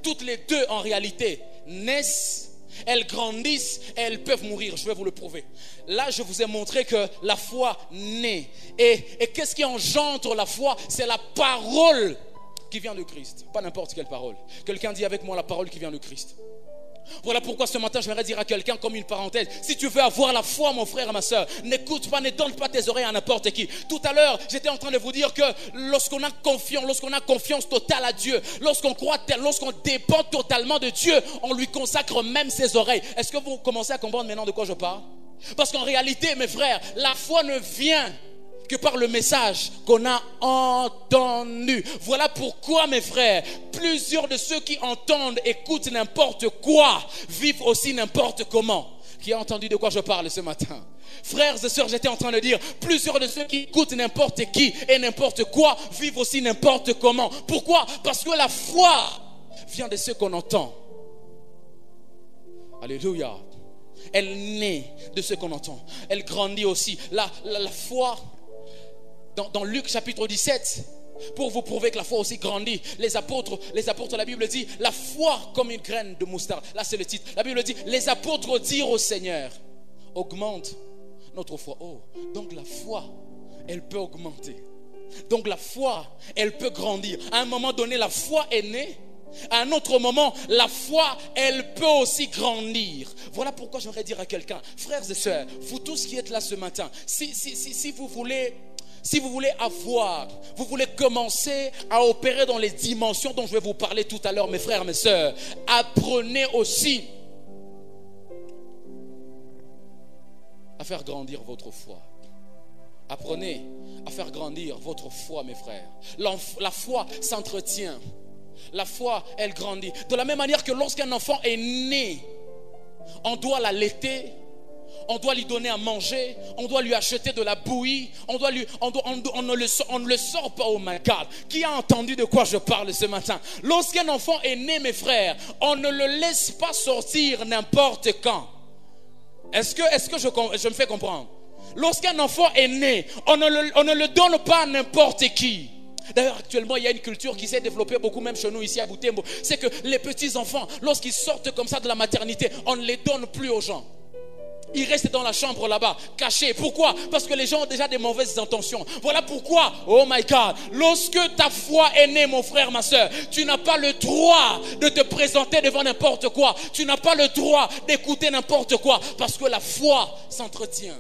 A: Toutes les deux, en réalité, naissent, elles grandissent et elles peuvent mourir. Je vais vous le prouver. Là, je vous ai montré que la foi naît. Et qu'est-ce qui engendre la foi? C'est la parole qui vient de Christ. Pas n'importe quelle parole. Quelqu'un dit avec moi: la parole qui vient de Christ. Voilà pourquoi ce matin, j'aimerais dire à quelqu'un comme une parenthèse: si tu veux avoir la foi, mon frère et ma soeur, n'écoute pas, ne donne pas tes oreilles à n'importe qui. Tout à l'heure, j'étais en train de vous dire que lorsqu'on a confiance totale à Dieu, lorsqu'on dépend totalement de Dieu, on lui consacre même ses oreilles. Est-ce que vous commencez à comprendre maintenant de quoi je parle? Parce qu'en réalité, mes frères, la foi ne vient que par le message qu'on a entendu. Voilà pourquoi, mes frères, plusieurs de ceux qui entendent, écoutent n'importe quoi, vivent aussi n'importe comment. Qui a entendu de quoi je parle ce matin? Frères et sœurs, j'étais en train de dire, plusieurs de ceux qui écoutent n'importe qui et n'importe quoi vivent aussi n'importe comment. Pourquoi? Parce que la foi vient de ce qu'on entend. Alléluia. Elle naît de ce qu'on entend. Elle grandit aussi. La foi, dans Luc chapitre 17, pour vous prouver que la foi aussi grandit, les apôtres, la Bible dit, la foi comme une graine de moustarde. Là c'est le titre. La Bible dit, les apôtres dirent au Seigneur, augmente notre foi. Oh, donc la foi, elle peut augmenter. Donc la foi, elle peut grandir. À un moment donné, la foi est née. À un autre moment, la foi, elle peut aussi grandir. Voilà pourquoi j'aimerais dire à quelqu'un, frères et sœurs, vous tous qui êtes là ce matin, si vous voulez avoir, vous voulez commencer à opérer dans les dimensions dont je vais vous parler tout à l'heure, mes frères, mes sœurs, apprenez aussi à faire grandir votre foi. Apprenez à faire grandir votre foi, mes frères. La foi s'entretient. La foi, elle grandit. De la même manière que lorsqu'un enfant est né, on doit l'allaiter, on doit lui donner à manger, on doit lui acheter de la bouillie, on ne le sort pas au malade. Qui a entendu de quoi je parle ce matin? Lorsqu'un enfant est né, mes frères, on ne le laisse pas sortir n'importe quand. Est-ce que je me fais comprendre? Lorsqu'un enfant est né, on ne le donne pas à n'importe qui. D'ailleurs, actuellement, il y a une culture qui s'est développée beaucoup, même chez nous ici à Butembo. C'est que les petits enfants, lorsqu'ils sortent comme ça de la maternité, on ne les donne plus aux gens. Ils restent dans la chambre là-bas, cachés. Pourquoi? Parce que les gens ont déjà des mauvaises intentions. Voilà pourquoi, oh my God, lorsque ta foi est née, mon frère, ma soeur, tu n'as pas le droit de te présenter devant n'importe quoi. Tu n'as pas le droit d'écouter n'importe quoi. Parce que la foi s'entretient.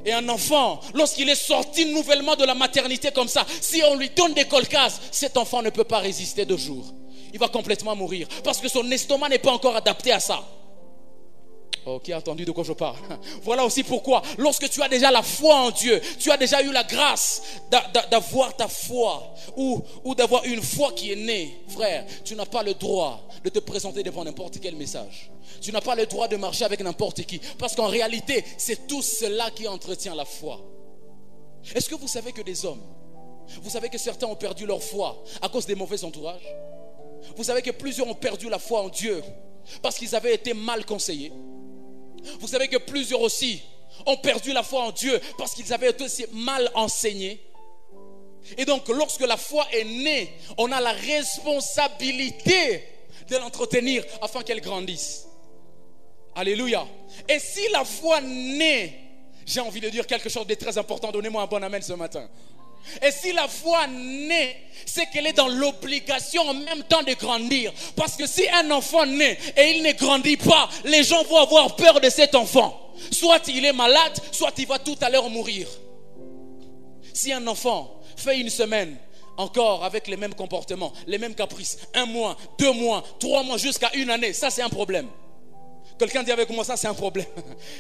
A: Et un enfant, lorsqu'il est sorti nouvellement de la maternité comme ça, si on lui donne des colcasses, cet enfant ne peut pas résister 2 jours. Il va complètement mourir. Parce que son estomac n'est pas encore adapté à ça. Oh, qui a entendu de quoi je parle? Voilà aussi pourquoi, lorsque tu as déjà la foi en Dieu, tu as déjà eu la grâce d'avoir ta foi ou d'avoir une foi qui est née, frère, tu n'as pas le droit de te présenter devant n'importe quel message. Tu n'as pas le droit de marcher avec n'importe qui. Parce qu'en réalité, c'est tout cela qui entretient la foi. Est-ce que vous savez que des hommes, vous savez que certains ont perdu leur foi à cause des mauvais entourages? Vous savez que plusieurs ont perdu la foi en Dieu parce qu'ils avaient été mal conseillés. Vous savez que plusieurs aussi ont perdu la foi en Dieu parce qu'ils avaient été aussi mal enseignés. Et donc lorsque la foi est née, on a la responsabilité de l'entretenir afin qu'elle grandisse. Alléluia. Et si la foi naît, j'ai envie de dire quelque chose de très important, donnez-moi un bon amen ce matin. Et si la foi naît, c'est qu'elle est dans l'obligation en même temps de grandir. Parce que si un enfant naît et il ne grandit pas, les gens vont avoir peur de cet enfant. Soit il est malade, soit il va tout à l'heure mourir. Si un enfant fait 1 semaine encore avec les mêmes comportements, les mêmes caprices, 1 mois, 2 mois, 3 mois, jusqu'à 1 année, ça c'est un problème. Quelqu'un dit avec moi, ça c'est un problème.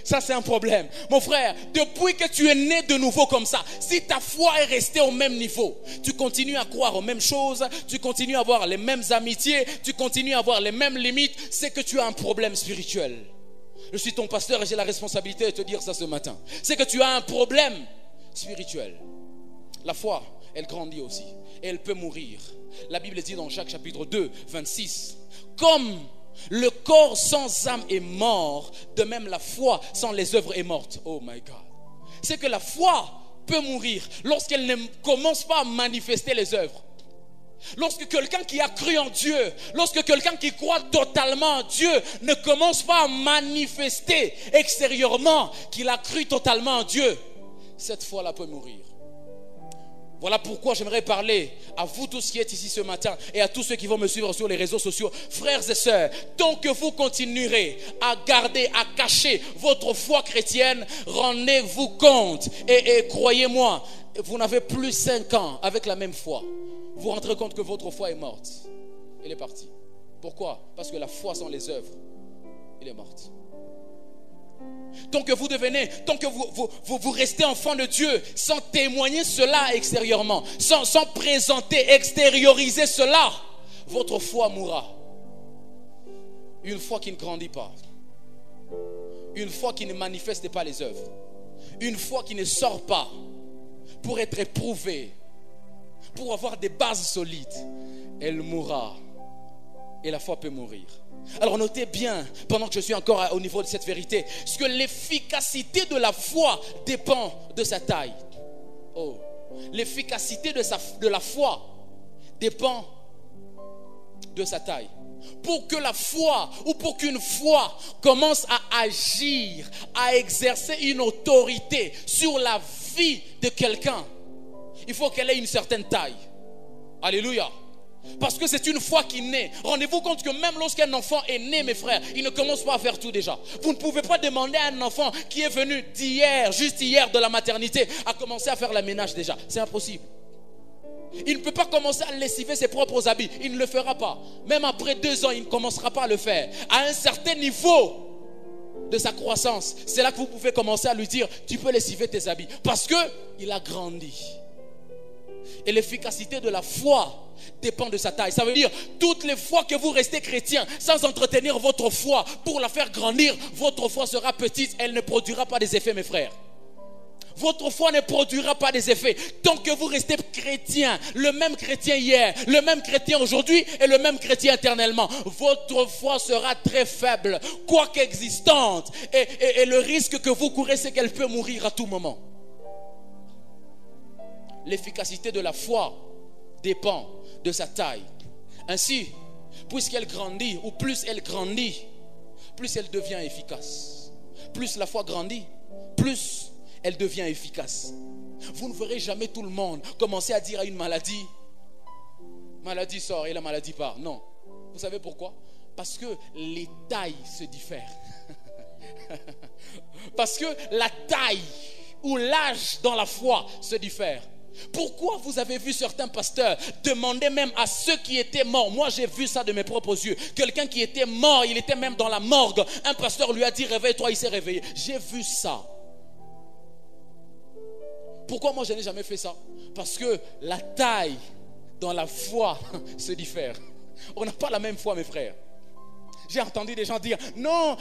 A: Ça c'est un problème. Mon frère, depuis que tu es né de nouveau comme ça, si ta foi est restée au même niveau, tu continues à croire aux mêmes choses, tu continues à avoir les mêmes amitiés, tu continues à avoir les mêmes limites, c'est que tu as un problème spirituel. Je suis ton pasteur et j'ai la responsabilité de te dire ça ce matin. C'est que tu as un problème spirituel. La foi, elle grandit aussi. Et elle peut mourir. La Bible dit dans Jacques chapitre 2, 26, comme le corps sans âme est mort, de même la foi sans les œuvres est morte. Oh my God. C'est que la foi peut mourir lorsqu'elle ne commence pas à manifester les œuvres. Lorsque quelqu'un qui a cru en Dieu, lorsque quelqu'un qui croit totalement en Dieu ne commence pas à manifester extérieurement qu'il a cru totalement en Dieu, cette foi-là peut mourir. Voilà pourquoi j'aimerais parler à vous tous qui êtes ici ce matin et à tous ceux qui vont me suivre sur les réseaux sociaux. Frères et sœurs, tant que vous continuerez à garder, à cacher votre foi chrétienne, rendez-vous compte. Et croyez-moi, vous n'avez plus 5 ans avec la même foi. Vous vous rendrez compte que votre foi est morte. Elle est partie. Pourquoi? Parce que la foi sans les œuvres, elle est morte. Tant que vous devenez, tant que vous restez enfant de Dieu sans témoigner cela extérieurement, sans présenter, extérioriser cela, votre foi mourra. Une foi qui ne grandit pas. Une foi qui ne manifeste pas les œuvres, une foi qui ne sort pas pour être éprouvée, pour avoir des bases solides, elle mourra. Et la foi peut mourir. Alors notez bien, pendant que je suis encore au niveau de cette vérité, ce que l'efficacité de la foi dépend de sa taille. Oh, l'efficacité de la foi dépend de sa taille. Pour que la foi, ou pour qu'une foi commence à agir, à exercer une autorité sur la vie de quelqu'un, il faut qu'elle ait une certaine taille. Alléluia. Parce que c'est une foi qui naît. Rendez-vous compte que même lorsqu'un enfant est né, mes frères, il ne commence pas à faire tout déjà. Vous ne pouvez pas demander à un enfant qui est venu d'hier, juste hier de la maternité, à commencer à faire le ménage déjà. C'est impossible. Il ne peut pas commencer à lessiver ses propres habits. Il ne le fera pas. Même après 2 ans, il ne commencera pas à le faire. À un certain niveau de sa croissance, c'est là que vous pouvez commencer à lui dire, tu peux lessiver tes habits. Parce qu'il a grandi. Et l'efficacité de la foi dépend de sa taille. Ça veut dire, toutes les fois que vous restez chrétien sans entretenir votre foi pour la faire grandir, votre foi sera petite, elle ne produira pas des effets, mes frères. Votre foi ne produira pas des effets tant que vous restez chrétien, le même chrétien hier, le même chrétien aujourd'hui et le même chrétien éternellement. Votre foi sera très faible, quoique existante, et le risque que vous courez, c'est qu'elle peut mourir à tout moment. L'efficacité de la foi dépend de sa taille. Ainsi, puisqu'elle grandit, ou plus elle grandit, plus elle devient efficace. Plus la foi grandit, plus elle devient efficace. Vous ne verrez jamais tout le monde commencer à dire à une maladie, maladie sort et la maladie part. Non. Vous savez pourquoi? Parce que les tailles se diffèrent. Parce que la taille ou l'âge dans la foi se diffère. Pourquoi vous avez vu certains pasteurs demander même à ceux qui étaient morts? Moi j'ai vu ça de mes propres yeux. Quelqu'un qui était mort, il était même dans la morgue. Un pasteur lui a dit réveille-toi, il s'est réveillé. J'ai vu ça. Pourquoi moi je n'ai jamais fait ça? Parce que la taille dans la foi se diffère. On n'a pas la même foi, mes frères. J'ai entendu des gens dire non,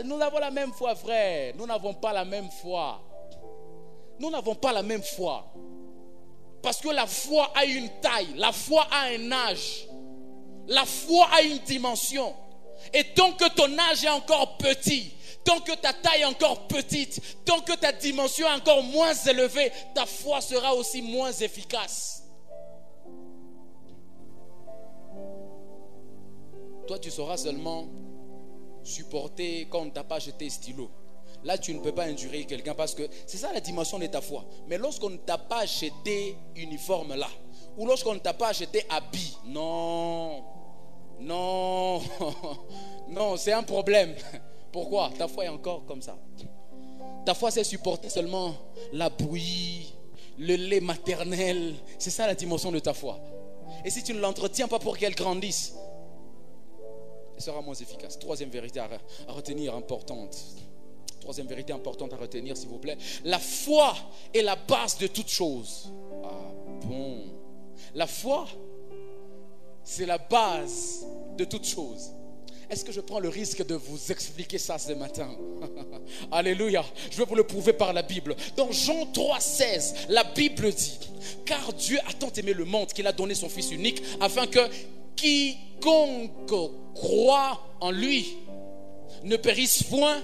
A: nous avons la même foi, frère. Nous n'avons pas la même foi. Nous n'avons pas la même foi. Parce que la foi a une taille, la foi a un âge, la foi a une dimension. Et tant que ton âge est encore petit, tant que ta taille est encore petite, tant que ta dimension est encore moins élevée, ta foi sera aussi moins efficace. Toi, tu sauras seulement supporter quand on ne t'a pas jeté stylo. Là, tu ne peux pas injurer quelqu'un parce que c'est ça la dimension de ta foi. Mais lorsqu'on ne t'a pas jeté uniforme là, ou lorsqu'on ne t'a pas jeté habit, non, non, non, c'est un problème. Pourquoi? Ta foi est encore comme ça. Ta foi, c'est supporter seulement la bouillie, le lait maternel. C'est ça la dimension de ta foi. Et si tu ne l'entretiens pas pour qu'elle grandisse, elle sera moins efficace. Troisième vérité à retenir importante. Troisième vérité importante à retenir, s'il vous plaît. La foi est la base de toute chose. Ah bon. La foi, c'est la base de toute chose. Est-ce que je prends le risque de vous expliquer ça ce matin? Alléluia. Je vais vous le prouver par la Bible. Dans Jean 3,16, la Bible dit: car Dieu a tant aimé le monde qu'il a donné son Fils unique, afin que quiconque croit en lui ne périsse point,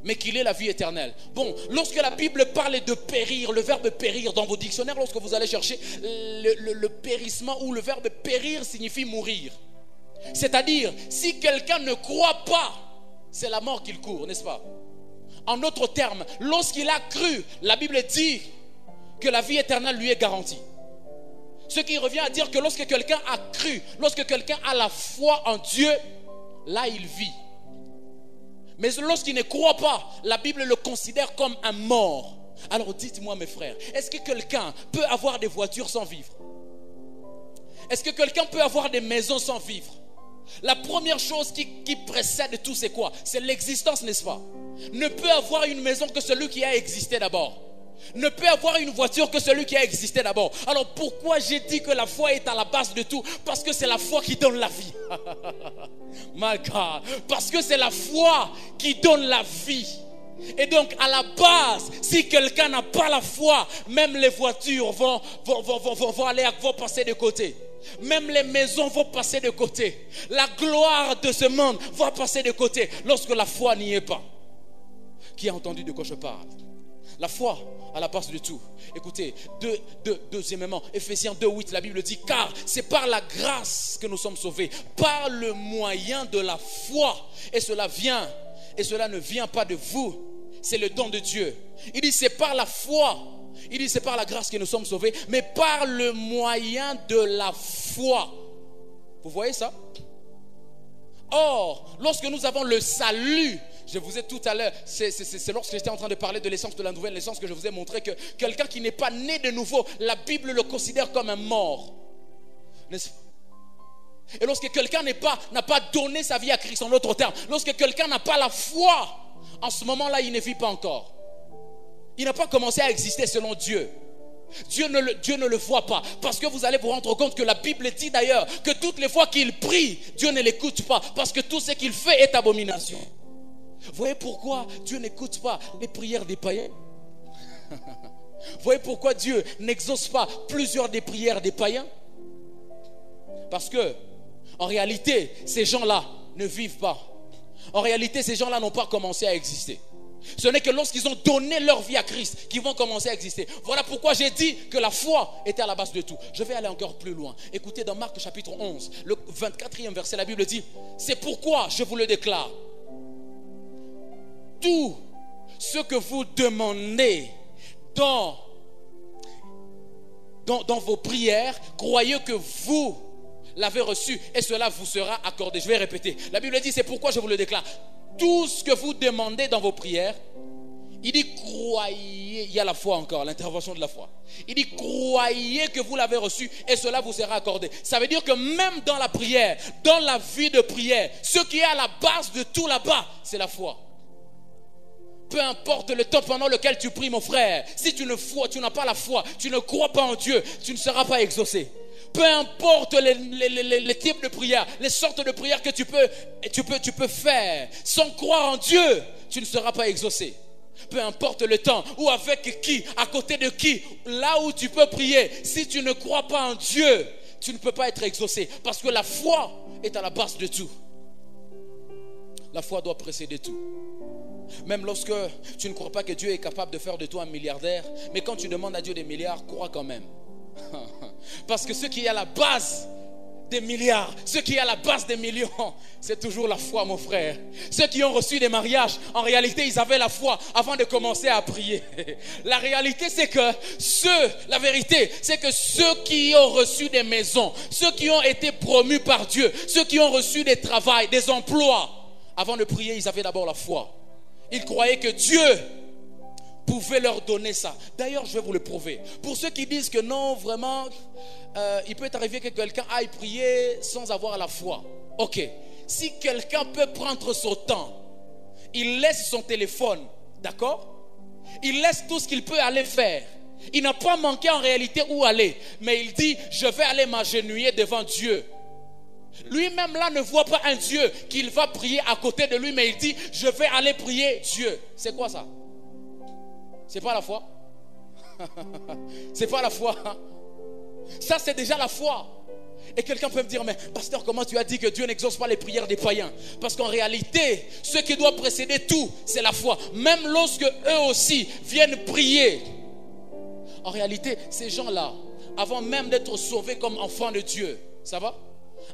A: mais qu'il ait la vie éternelle. Bon, lorsque la Bible parle de périr, le verbe périr dans vos dictionnaires, lorsque vous allez chercher le périssement, ou le verbe périr signifie mourir. C'est-à-dire, si quelqu'un ne croit pas, c'est la mort qu'il court, n'est-ce pas? En d'autres termes, lorsqu'il a cru, la Bible dit que la vie éternelle lui est garantie. Ce qui revient à dire que lorsque quelqu'un a cru, lorsque quelqu'un a la foi en Dieu, là il vit. Mais lorsqu'il ne croit pas, la Bible le considère comme un mort. Alors dites-moi, mes frères, est-ce que quelqu'un peut avoir des voitures sans vivre? Est-ce que quelqu'un peut avoir des maisons sans vivre? La première chose qui précède tout, c'est quoi? C'est l'existence, n'est-ce pas? Ne peut avoir une maison que celui qui a existé d'abord. ne peut avoir une voiture que celui qui a existé d'abord. Alors pourquoi j'ai dit que la foi est à la base de tout? Parce que c'est la foi qui donne la vie. My God. Parce que c'est la foi qui donne la vie. Et donc à la base, si quelqu'un n'a pas la foi, même les voitures vont passer de côté. Même les maisons vont passer de côté. La gloire de ce monde va passer de côté lorsque la foi n'y est pas. Qui a entendu de quoi je parle? La foi à la base de tout. Écoutez, deuxièmement, Ephésiens 2:8, la Bible dit: car c'est par la grâce que nous sommes sauvés, par le moyen de la foi. Et cela ne vient pas de vous, c'est le don de Dieu. Il dit c'est par la foi. Il dit c'est par la grâce que nous sommes sauvés, mais par le moyen de la foi. Vous voyez ça? Or, lorsque nous avons le salut, je vous ai tout à l'heure, c'est lorsque j'étais en train de parler de l'essence de la nouvelle naissance que je vous ai montré que quelqu'un qui n'est pas né de nouveau, la Bible le considère comme un mort. N'est-ce pas? Et lorsque quelqu'un n'a pas donné sa vie à Christ, en d'autres termes, lorsque quelqu'un n'a pas la foi, en ce moment-là, il ne vit pas encore. Il n'a pas commencé à exister selon Dieu. Dieu ne le voit pas. Parce que vous allez vous rendre compte que la Bible dit d'ailleurs que toutes les fois qu'il prie, Dieu ne l'écoute pas. Parce que tout ce qu'il fait est abomination. Vous voyez pourquoi Dieu n'écoute pas les prières des païens? Vous voyez pourquoi Dieu n'exauce pas plusieurs des prières des païens? Parce que, en réalité, ces gens-là ne vivent pas. En réalité, ces gens-là n'ont pas commencé à exister. Ce n'est que lorsqu'ils ont donné leur vie à Christ qu'ils vont commencer à exister. Voilà pourquoi j'ai dit que la foi était à la base de tout. Je vais aller encore plus loin. Écoutez, dans Marc chapitre 11, le 24e verset, la Bible dit: c'est pourquoi je vous le déclare, tout ce que vous demandez dans vos prières, croyez que vous l'avez reçu et cela vous sera accordé. Je vais répéter. La Bible dit: c'est pourquoi je vous le déclare. Tout ce que vous demandez dans vos prières, il dit croyez. Il y a la foi encore, l'intervention de la foi. Il dit croyez que vous l'avez reçu et cela vous sera accordé. Ça veut dire que même dans la prière, dans la vie de prière, ce qui est à la base de tout là-bas, c'est la foi. Peu importe le temps pendant lequel tu pries, mon frère, si tu n'as pas la foi, tu ne crois pas en Dieu, tu ne seras pas exaucé. Peu importe les types de prières, les sortes de prières que tu peux faire, sans croire en Dieu, tu ne seras pas exaucé. Peu importe le temps, ou avec qui, à côté de qui, là où tu peux prier, si tu ne crois pas en Dieu, tu ne peux pas être exaucé. Parce que la foi est à la base de tout. La foi doit précéder tout. Même lorsque tu ne crois pas que Dieu est capable de faire de toi un milliardaire, mais quand tu demandes à Dieu des milliards, crois quand même. Parce que ce qui est à la base des milliards, ce qui est à la base des millions, c'est toujours la foi, mon frère. Ceux qui ont reçu des mariages, en réalité, ils avaient la foi avant de commencer à prier. La réalité, c'est que la vérité, c'est que ceux qui ont reçu des maisons, ceux qui ont été promus par Dieu, ceux qui ont reçu des travails, des emplois, avant de prier, ils avaient d'abord la foi. Ils croyaient que Dieu pouvait leur donner ça. D'ailleurs, je vais vous le prouver. Pour ceux qui disent que non, vraiment, il peut arriver que quelqu'un aille prier sans avoir la foi. Ok. Si quelqu'un peut prendre son temps, il laisse son téléphone, d'accord? Il laisse tout ce qu'il peut aller faire. Il n'a pas manqué en réalité où aller. Mais il dit, je vais aller m'agenouiller devant Dieu. Lui-même là ne voit pas un Dieu qu'il va prier à côté de lui, mais il dit, je vais aller prier Dieu. C'est quoi ça? C'est pas la foi. C'est pas la foi. Ça c'est déjà la foi. Et quelqu'un peut me dire, mais pasteur, comment tu as dit que Dieu n'exauce pas les prières des païens? Parce qu'en réalité, ce qui doit précéder tout, c'est la foi. Même lorsque eux aussi viennent prier, en réalité, ces gens-là, avant même d'être sauvés comme enfants de Dieu, ça va?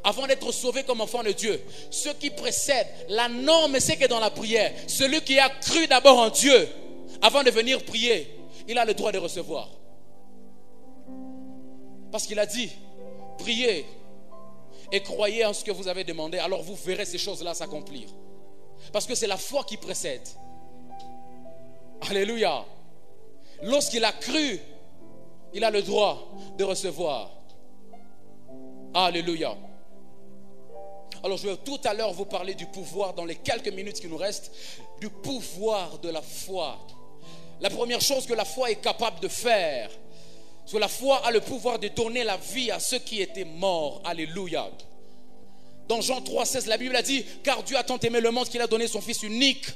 A: Avant d'être sauvés comme enfants de Dieu, ce qui précède, la norme, c'est que dans la prière, celui qui a cru d'abord en Dieu, avant de venir prier, il a le droit de recevoir. Parce qu'il a dit, priez et croyez en ce que vous avez demandé, alors vous verrez ces choses-là s'accomplir. Parce que c'est la foi qui précède. Alléluia. Lorsqu'il a cru, il a le droit de recevoir. Alléluia. Alors je vais tout à l'heure vous parler du pouvoir, dans les quelques minutes qui nous restent, du pouvoir de la foi. La première chose que la foi est capable de faire, c'est que la foi a le pouvoir de donner la vie à ceux qui étaient morts. Alléluia. Dans Jean 3,16, la Bible a dit: car Dieu a tant aimé le monde qu'il a donné son Fils unique,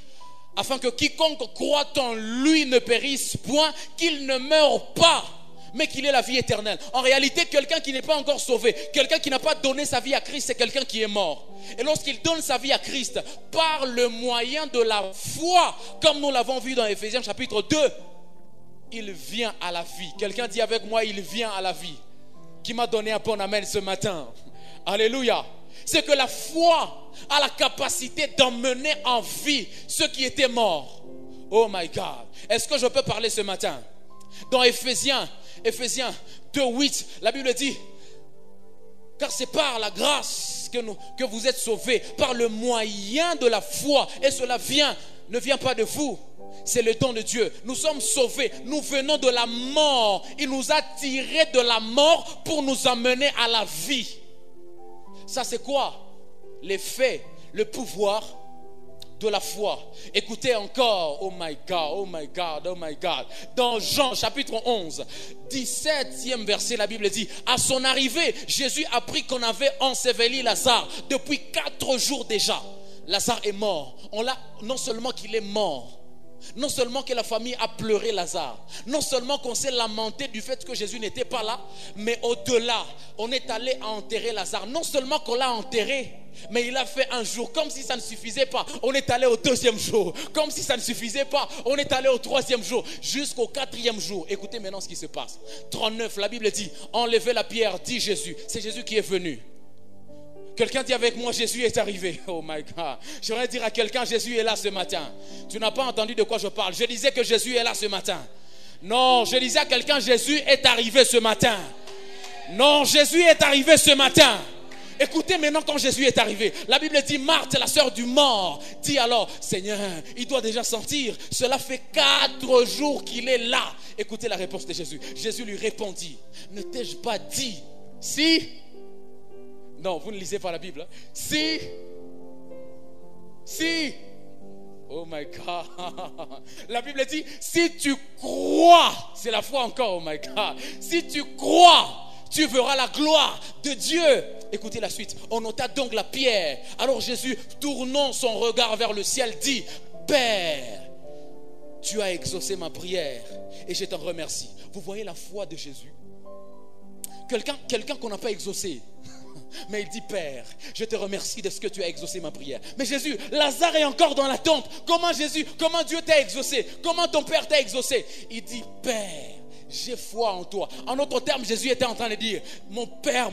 A: afin que quiconque croit en lui ne périsse point, qu'il ne meure pas, mais qu'il ait la vie éternelle. En réalité, quelqu'un qui n'est pas encore sauvé, quelqu'un qui n'a pas donné sa vie à Christ, c'est quelqu'un qui est mort. Et lorsqu'il donne sa vie à Christ, par le moyen de la foi, comme nous l'avons vu dans Ephésiens chapitre 2, il vient à la vie. Quelqu'un dit avec moi: il vient à la vie. Qui m'a donné un bon amen ce matin? Alléluia. C'est que la foi a la capacité d'emmener en vie ceux qui étaient morts. Oh my God. Est-ce que je peux parler ce matin? Dans Ephésiens 2:8, la Bible dit: car c'est par la grâce que vous êtes sauvés, par le moyen de la foi. Et cela ne vient pas de vous, c'est le don de Dieu. Nous sommes sauvés, nous venons de la mort. Il nous a tirés de la mort pour nous emmener à la vie. Ça c'est quoi? L'effet, le pouvoir de la foi. Écoutez encore, oh my God, oh my God, oh my God. Dans Jean chapitre 11, 17e verset, la Bible dit: à son arrivée, Jésus apprit qu'on avait enseveli Lazare depuis 4 jours déjà. Lazare est mort. Non seulement qu'il est mort, non seulement que la famille a pleuré Lazare, non seulement qu'on s'est lamenté du fait que Jésus n'était pas là, mais au-delà, on est allé enterrer Lazare. Non seulement qu'on l'a enterré, mais il a fait un jour, comme si ça ne suffisait pas. On est allé au 2e jour, comme si ça ne suffisait pas. On est allé au 3e jour, jusqu'au 4e jour. Écoutez maintenant ce qui se passe. 39, la Bible dit: enlevez la pierre, dit Jésus. C'est Jésus qui est venu. Quelqu'un dit avec moi: Jésus est arrivé. Oh my God. J'aimerais dire à quelqu'un: Jésus est là ce matin. Tu n'as pas entendu de quoi je parle. Je disais que Jésus est là ce matin. Non, je disais à quelqu'un: Jésus est arrivé ce matin. Non, Jésus est arrivé ce matin. Écoutez maintenant quand Jésus est arrivé. La Bible dit: Marthe, la sœur du mort, dit alors: Seigneur, il doit déjà sentir. Cela fait 4 jours qu'il est là. Écoutez la réponse de Jésus. Jésus lui répondit: ne t'ai-je pas dit? Si. Non, vous ne lisez pas la Bible. Si. Oh my God. La Bible dit: si tu crois, c'est la foi encore, oh my God. Si tu crois, tu verras la gloire de Dieu. Écoutez la suite. On ôta donc la pierre. Alors Jésus, tournant son regard vers le ciel, dit: Père, tu as exaucé ma prière et je t'en remercie. Vous voyez la foi de Jésus? Quelqu'un qu'on n'a pas exaucé, mais il dit: Père, je te remercie de ce que tu as exaucé ma prière. Mais Jésus, Lazare est encore dans la tombe. Comment Dieu t'a exaucé? Comment ton Père t'a exaucé? Il dit: Père, j'ai foi en toi. En d'autres termes, Jésus était en train de dire: mon Père,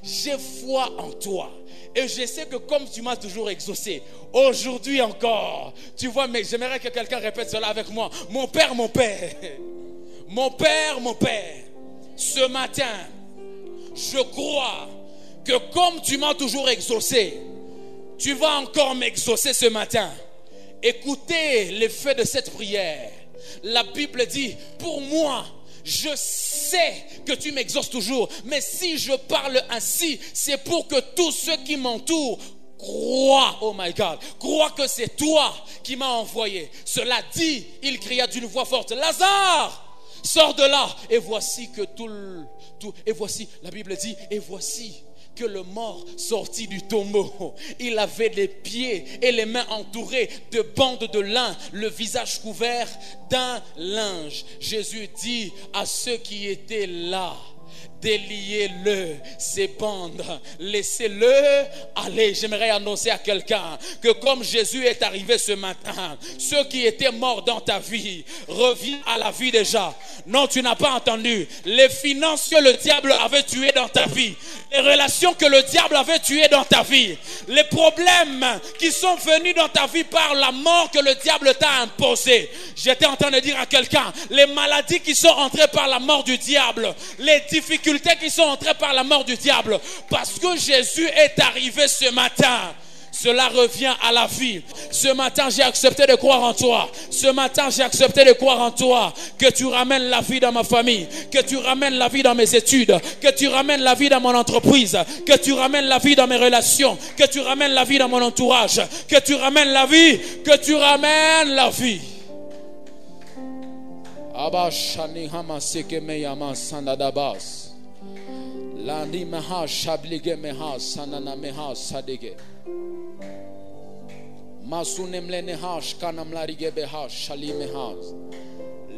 A: j'ai foi en toi. Et je sais que comme tu m'as toujours exaucé, aujourd'hui encore, tu vois, mais j'aimerais que quelqu'un répète cela avec moi: mon Père, mon Père, ce matin, je crois que comme tu m'as toujours exaucé, tu vas encore m'exaucer ce matin. Écoutez l'effet de cette prière. La Bible dit: pour moi, je sais que tu m'exauces toujours, mais si je parle ainsi, c'est pour que tous ceux qui m'entourent croient, oh my God, croient que c'est toi qui m'as envoyé. Cela dit, il cria d'une voix forte: Lazare, sors de là. Et voici que et voici, la Bible dit, et voici que le mort sortit du tombeau. Il avait les pieds et les mains entourés de bandes de lin, le visage couvert d'un linge. Jésus dit à ceux qui étaient là: déliez-le, ces bandes, laissez-le aller. J'aimerais annoncer à quelqu'un que comme Jésus est arrivé ce matin, ceux qui étaient morts dans ta vie reviennent à la vie déjà. Non, tu n'as pas entendu. Les finances que le diable avait tuées dans ta vie, les relations que le diable avait tuées dans ta vie, les problèmes qui sont venus dans ta vie par la mort que le diable t'a imposée. J'étais en train de dire à quelqu'un: les maladies qui sont entrées par la mort du diable, les difficultés qui sont entrées par la mort du diable, parce que Jésus est arrivé ce matin, cela revient à la vie. Ce matin, j'ai accepté de croire en toi. Ce matin, j'ai accepté de croire en toi. Que tu ramènes la vie dans ma famille. Que tu ramènes la vie dans mes études. Que tu ramènes la vie dans mon entreprise. Que tu ramènes la vie dans mes relations. Que tu ramènes la vie dans mon entourage. Que tu ramènes la vie. Que tu ramènes la vie. Abashani hama seke meyama sanadabas. Landi meha shablige meha sanana meha sadege. Masunemle neha shkanam larige beha shali meha.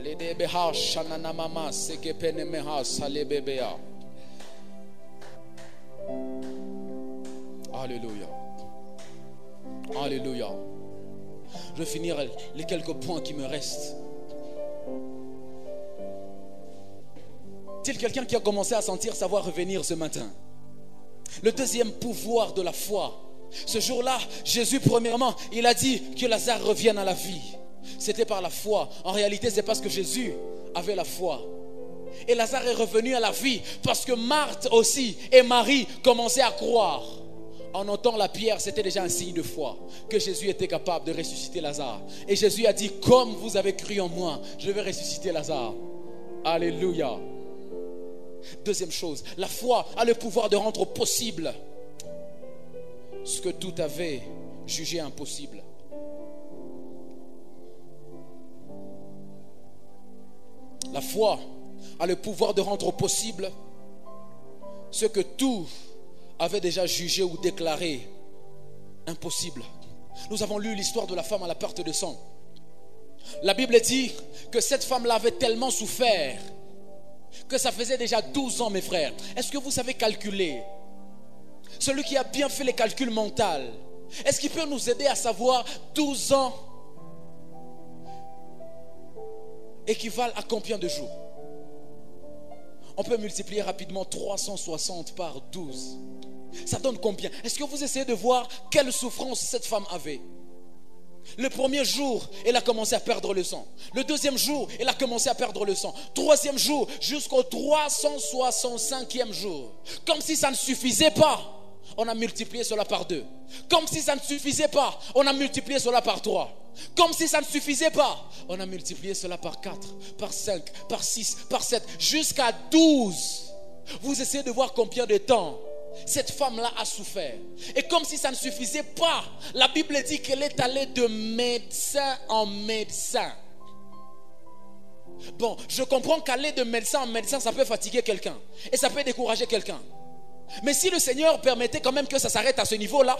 A: Lede beha shanana mama seke pene meha salebe beha. Alléluia. Alléluia. Je vais finir les quelques points qui me restent. Est-il quelqu'un qui a commencé à sentir sa voix revenir ce matin? Le deuxième pouvoir de la foi. Ce jour-là, Jésus, premièrement, il a dit que Lazare revienne à la vie. C'était par la foi. En réalité, c'est parce que Jésus avait la foi. Et Lazare est revenu à la vie parce que Marthe aussi et Marie commençaient à croire. En ôtant la pierre, c'était déjà un signe de foi que Jésus était capable de ressusciter Lazare. Et Jésus a dit, comme vous avez cru en moi, je vais ressusciter Lazare. Alléluia. Deuxième chose, la foi a le pouvoir de rendre possible ce que tout avait jugé impossible. La foi a le pouvoir de rendre possible ce que tout avait déjà jugé ou déclaré impossible. Nous avons lu l'histoire de la femme à la perte de sang. La Bible dit que cette femme-là avait tellement souffert que ça faisait déjà 12 ans, mes frères. Est-ce que vous savez calculer? Celui qui a bien fait les calculs mentaux, est-ce qu'il peut nous aider à savoir 12 ans équivalent à combien de jours? On peut multiplier rapidement 360 par 12. Ça donne combien? Est-ce que vous essayez de voir quelle souffrance cette femme avait? Le premier jour, elle a commencé à perdre le sang. Le deuxième jour, elle a commencé à perdre le sang. Troisième jour, jusqu'au 365e jour. Comme si ça ne suffisait pas, on a multiplié cela par 2. Comme si ça ne suffisait pas, on a multiplié cela par 3. Comme si ça ne suffisait pas, on a multiplié cela par 4, par 5, par 6, par 7, jusqu'à 12. Vous essayez de voir combien de temps cette femme-là a souffert. Et comme si ça ne suffisait pas, la Bible dit qu'elle est allée de médecin en médecin. Bon, je comprends qu'aller de médecin en médecin, ça peut fatiguer quelqu'un. Et ça peut décourager quelqu'un. Mais si le Seigneur permettait quand même que ça s'arrête à ce niveau-là,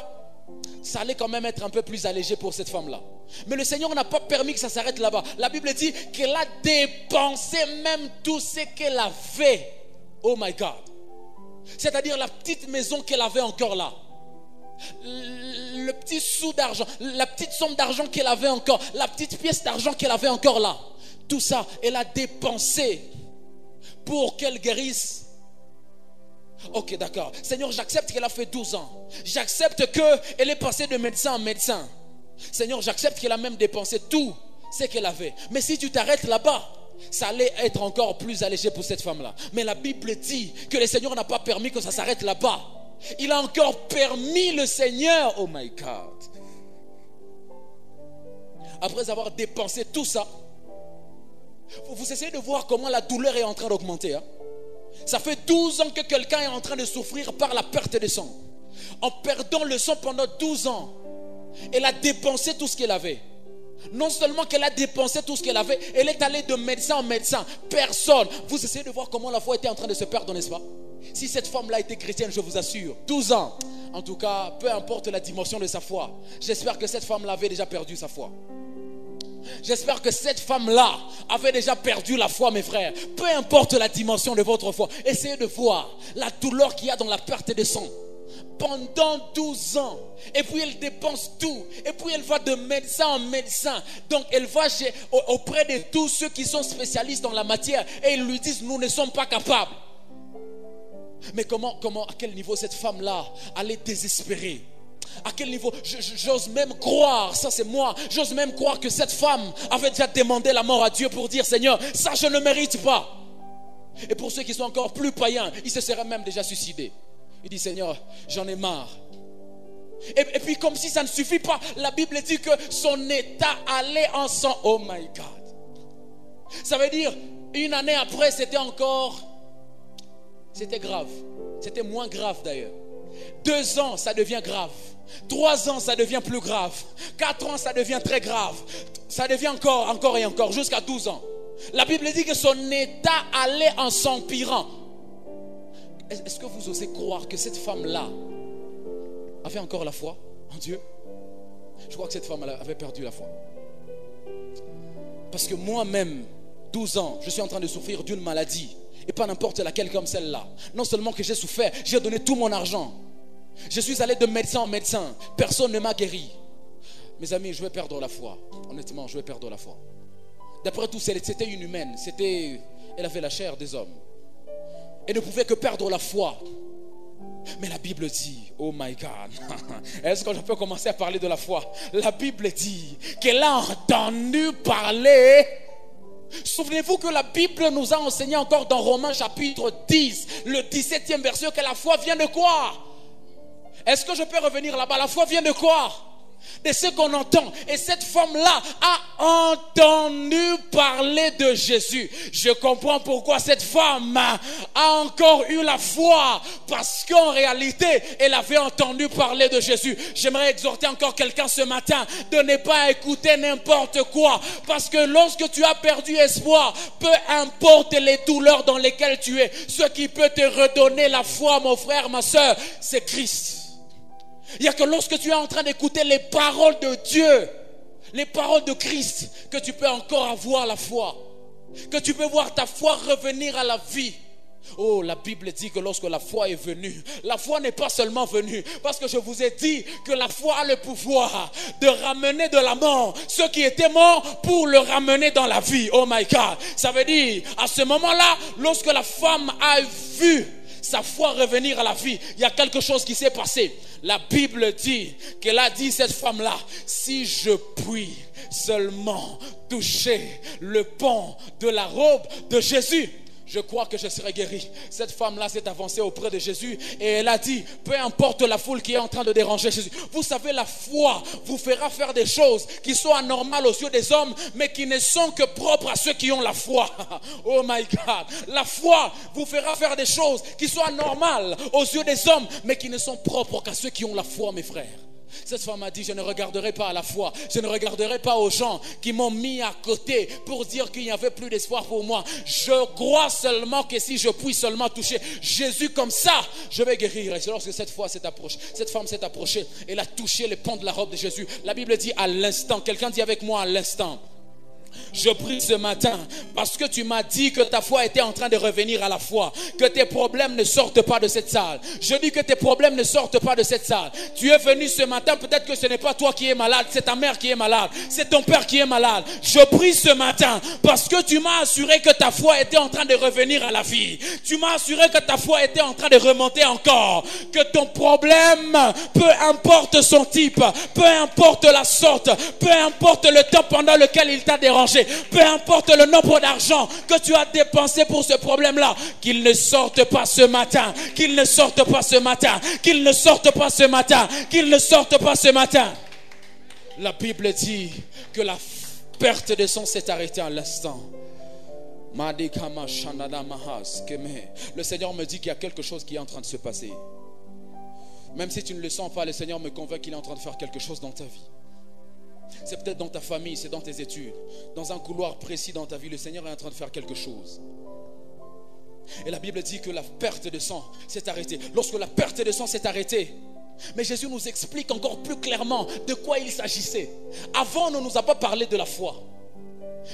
A: ça allait quand même être un peu plus allégé pour cette femme-là. Mais le Seigneur n'a pas permis que ça s'arrête là-bas. La Bible dit qu'elle a dépensé même tout ce qu'elle avait. Oh my God. C'est-à-dire la petite maison qu'elle avait encore là, le petit sou d'argent, la petite somme d'argent qu'elle avait encore, la petite pièce d'argent qu'elle avait encore là. Tout ça, elle a dépensé pour qu'elle guérisse. Ok, d'accord. Seigneur, j'accepte qu'elle a fait 12 ans. J'accepte qu'elle est passée de médecin en médecin. Seigneur, j'accepte qu'elle a même dépensé tout ce qu'elle avait. Mais si tu t'arrêtes là-bas, ça allait être encore plus allégé pour cette femme-là. Mais la Bible dit que le Seigneur n'a pas permis que ça s'arrête là-bas. Il a encore permis, le Seigneur. Oh my God. Après avoir dépensé tout ça, vous essayez de voir comment la douleur est en train d'augmenter. Hein? Ça fait 12 ans que quelqu'un est en train de souffrir par la perte de sang. En perdant le sang pendant 12 ans, elle a dépensé tout ce qu'elle avait. Non seulement qu'elle a dépensé tout ce qu'elle avait, elle est allée de médecin en médecin. Personne. Vous essayez de voir comment la foi était en train de se perdre, n'est-ce pas? Si cette femme-là était chrétienne, je vous assure, 12 ans. En tout cas, peu importe la dimension de sa foi, j'espère que cette femme-là avait déjà perdu sa foi. J'espère que cette femme-là avait déjà perdu la foi, mes frères. Peu importe la dimension de votre foi, essayez de voir la douleur qu'il y a dans la perte de sang. Pendant 12 ans. Et puis elle dépense tout. Et puis elle va de médecin en médecin. Donc elle va auprès de tous ceux qui sont spécialistes dans la matière. Et ils lui disent, nous ne sommes pas capables. Mais comment, à quel niveau cette femme-là allait désespérer? À quel niveau? J'ose même croire, ça c'est moi, j'ose même croire que cette femme avait déjà demandé la mort à Dieu pour dire, Seigneur, ça je ne mérite pas. Et pour ceux qui sont encore plus païens, ils se seraient même déjà suicidés. Il dit, Seigneur, j'en ai marre. Et puis comme si ça ne suffit pas, la Bible dit que son état allait en sang. Oh my God. Ça veut dire, une année après, c'était grave. C'était moins grave d'ailleurs. 2 ans, ça devient grave. 3 ans, ça devient plus grave. 4 ans, ça devient très grave. Ça devient encore et encore, jusqu'à 12 ans. La Bible dit que son état allait en s'empirant. Est-ce que vous osez croire que cette femme-là avait encore la foi en Dieu? Je crois que cette femme avait perdu la foi. Parce que moi-même, 12 ans, je suis en train de souffrir d'une maladie. Et pas n'importe laquelle comme celle-là. Non seulement que j'ai souffert, j'ai donné tout mon argent. Je suis allé de médecin en médecin. Personne ne m'a guéri. Mes amis, je vais perdre la foi. Honnêtement, je vais perdre la foi. D'après tout, c'était une humaine. Elle avait la chair des hommes. Elle ne pouvait que perdre la foi. Mais la Bible dit, oh my God, est-ce que je peux commencer à parler de la foi? La Bible dit qu'elle a entendu parler. Souvenez-vous que la Bible nous a enseigné encore dans Romains chapitre 10, le 17e verset, que la foi vient de quoi? Est-ce que je peux revenir là-bas? La foi vient de quoi? De ce qu'on entend. Et cette femme-là a entendu parler de Jésus. Je comprends pourquoi cette femme a encore eu la foi. Parce qu'en réalité, elle avait entendu parler de Jésus. J'aimerais exhorter encore quelqu'un ce matin de ne pas écouter n'importe quoi. Parce que lorsque tu as perdu espoir, peu importe les douleurs dans lesquelles tu es, ce qui peut te redonner la foi, mon frère, ma soeur, c'est Christ. Il n'y a que lorsque tu es en train d'écouter les paroles de Dieu, les paroles de Christ, que tu peux encore avoir la foi. Que tu peux voir ta foi revenir à la vie. Oh, la Bible dit que lorsque la foi est venue, la foi n'est pas seulement venue. Parce que je vous ai dit que la foi a le pouvoir de ramener de la mort ceux qui étaient morts pour le ramener dans la vie. Oh my God. Ça veut dire, à ce moment-là, lorsque la femme a vu sa foi revenir à la vie, il y a quelque chose qui s'est passé. La Bible dit qu'elle a dit, cette femme-là, si je puis seulement toucher le pan de la robe de Jésus, je crois que je serai guéri. Cette femme-là s'est avancée auprès de Jésus et elle a dit, peu importe la foule qui est en train de déranger Jésus. Vous savez, la foi vous fera faire des choses qui sont anormales aux yeux des hommes, mais qui ne sont que propres à ceux qui ont la foi. Oh my God. La foi vous fera faire des choses qui sont anormales aux yeux des hommes, mais qui ne sont propres qu'à ceux qui ont la foi, mes frères. Cette femme a dit, je ne regarderai pas à la foi, je ne regarderai pas aux gens qui m'ont mis à côté pour dire qu'il n'y avait plus d'espoir pour moi. Je crois seulement que si je puis seulement toucher Jésus comme ça, je vais guérir. Et c'est lorsque cette femme s'est approchée, elle a touché le pan de la robe de Jésus. La Bible dit à l'instant, quelqu'un dit avec moi à l'instant. Je prie ce matin parce que tu m'as dit que ta foi était en train de revenir à la foi, que tes problèmes ne sortent pas de cette salle. Je dis que tes problèmes ne sortent pas de cette salle. Tu es venu ce matin, peut-être que ce n'est pas toi qui es malade, c'est ta mère qui est malade, c'est ton père qui est malade. Je prie ce matin parce que tu m'as assuré que ta foi était en train de revenir à la vie. Tu m'as assuré que ta foi était en train de remonter encore, que ton problème, peu importe son type, peu importe la sorte, peu importe le temps pendant lequel il t'a dérangé, peu importe le nombre d'argent que tu as dépensé pour ce problème-là, qu'il ne sorte pas ce matin, qu'il ne sorte pas ce matin, qu'il ne sorte pas ce matin, qu'il ne sorte pas ce matin. La Bible dit que la perte de sang s'est arrêtée à l'instant. Le Seigneur me dit qu'il y a quelque chose qui est en train de se passer. Même si tu ne le sens pas, le Seigneur me convainc qu'il est en train de faire quelque chose dans ta vie. C'est peut-être dans ta famille, c'est dans tes études, dans un couloir précis dans ta vie, le Seigneur est en train de faire quelque chose. Et la Bible dit que la perte de sang s'est arrêtée. Lorsque la perte de sang s'est arrêtée, mais Jésus nous explique encore plus clairement de quoi il s'agissait. Avant, on ne nous a pas parlé de la foi.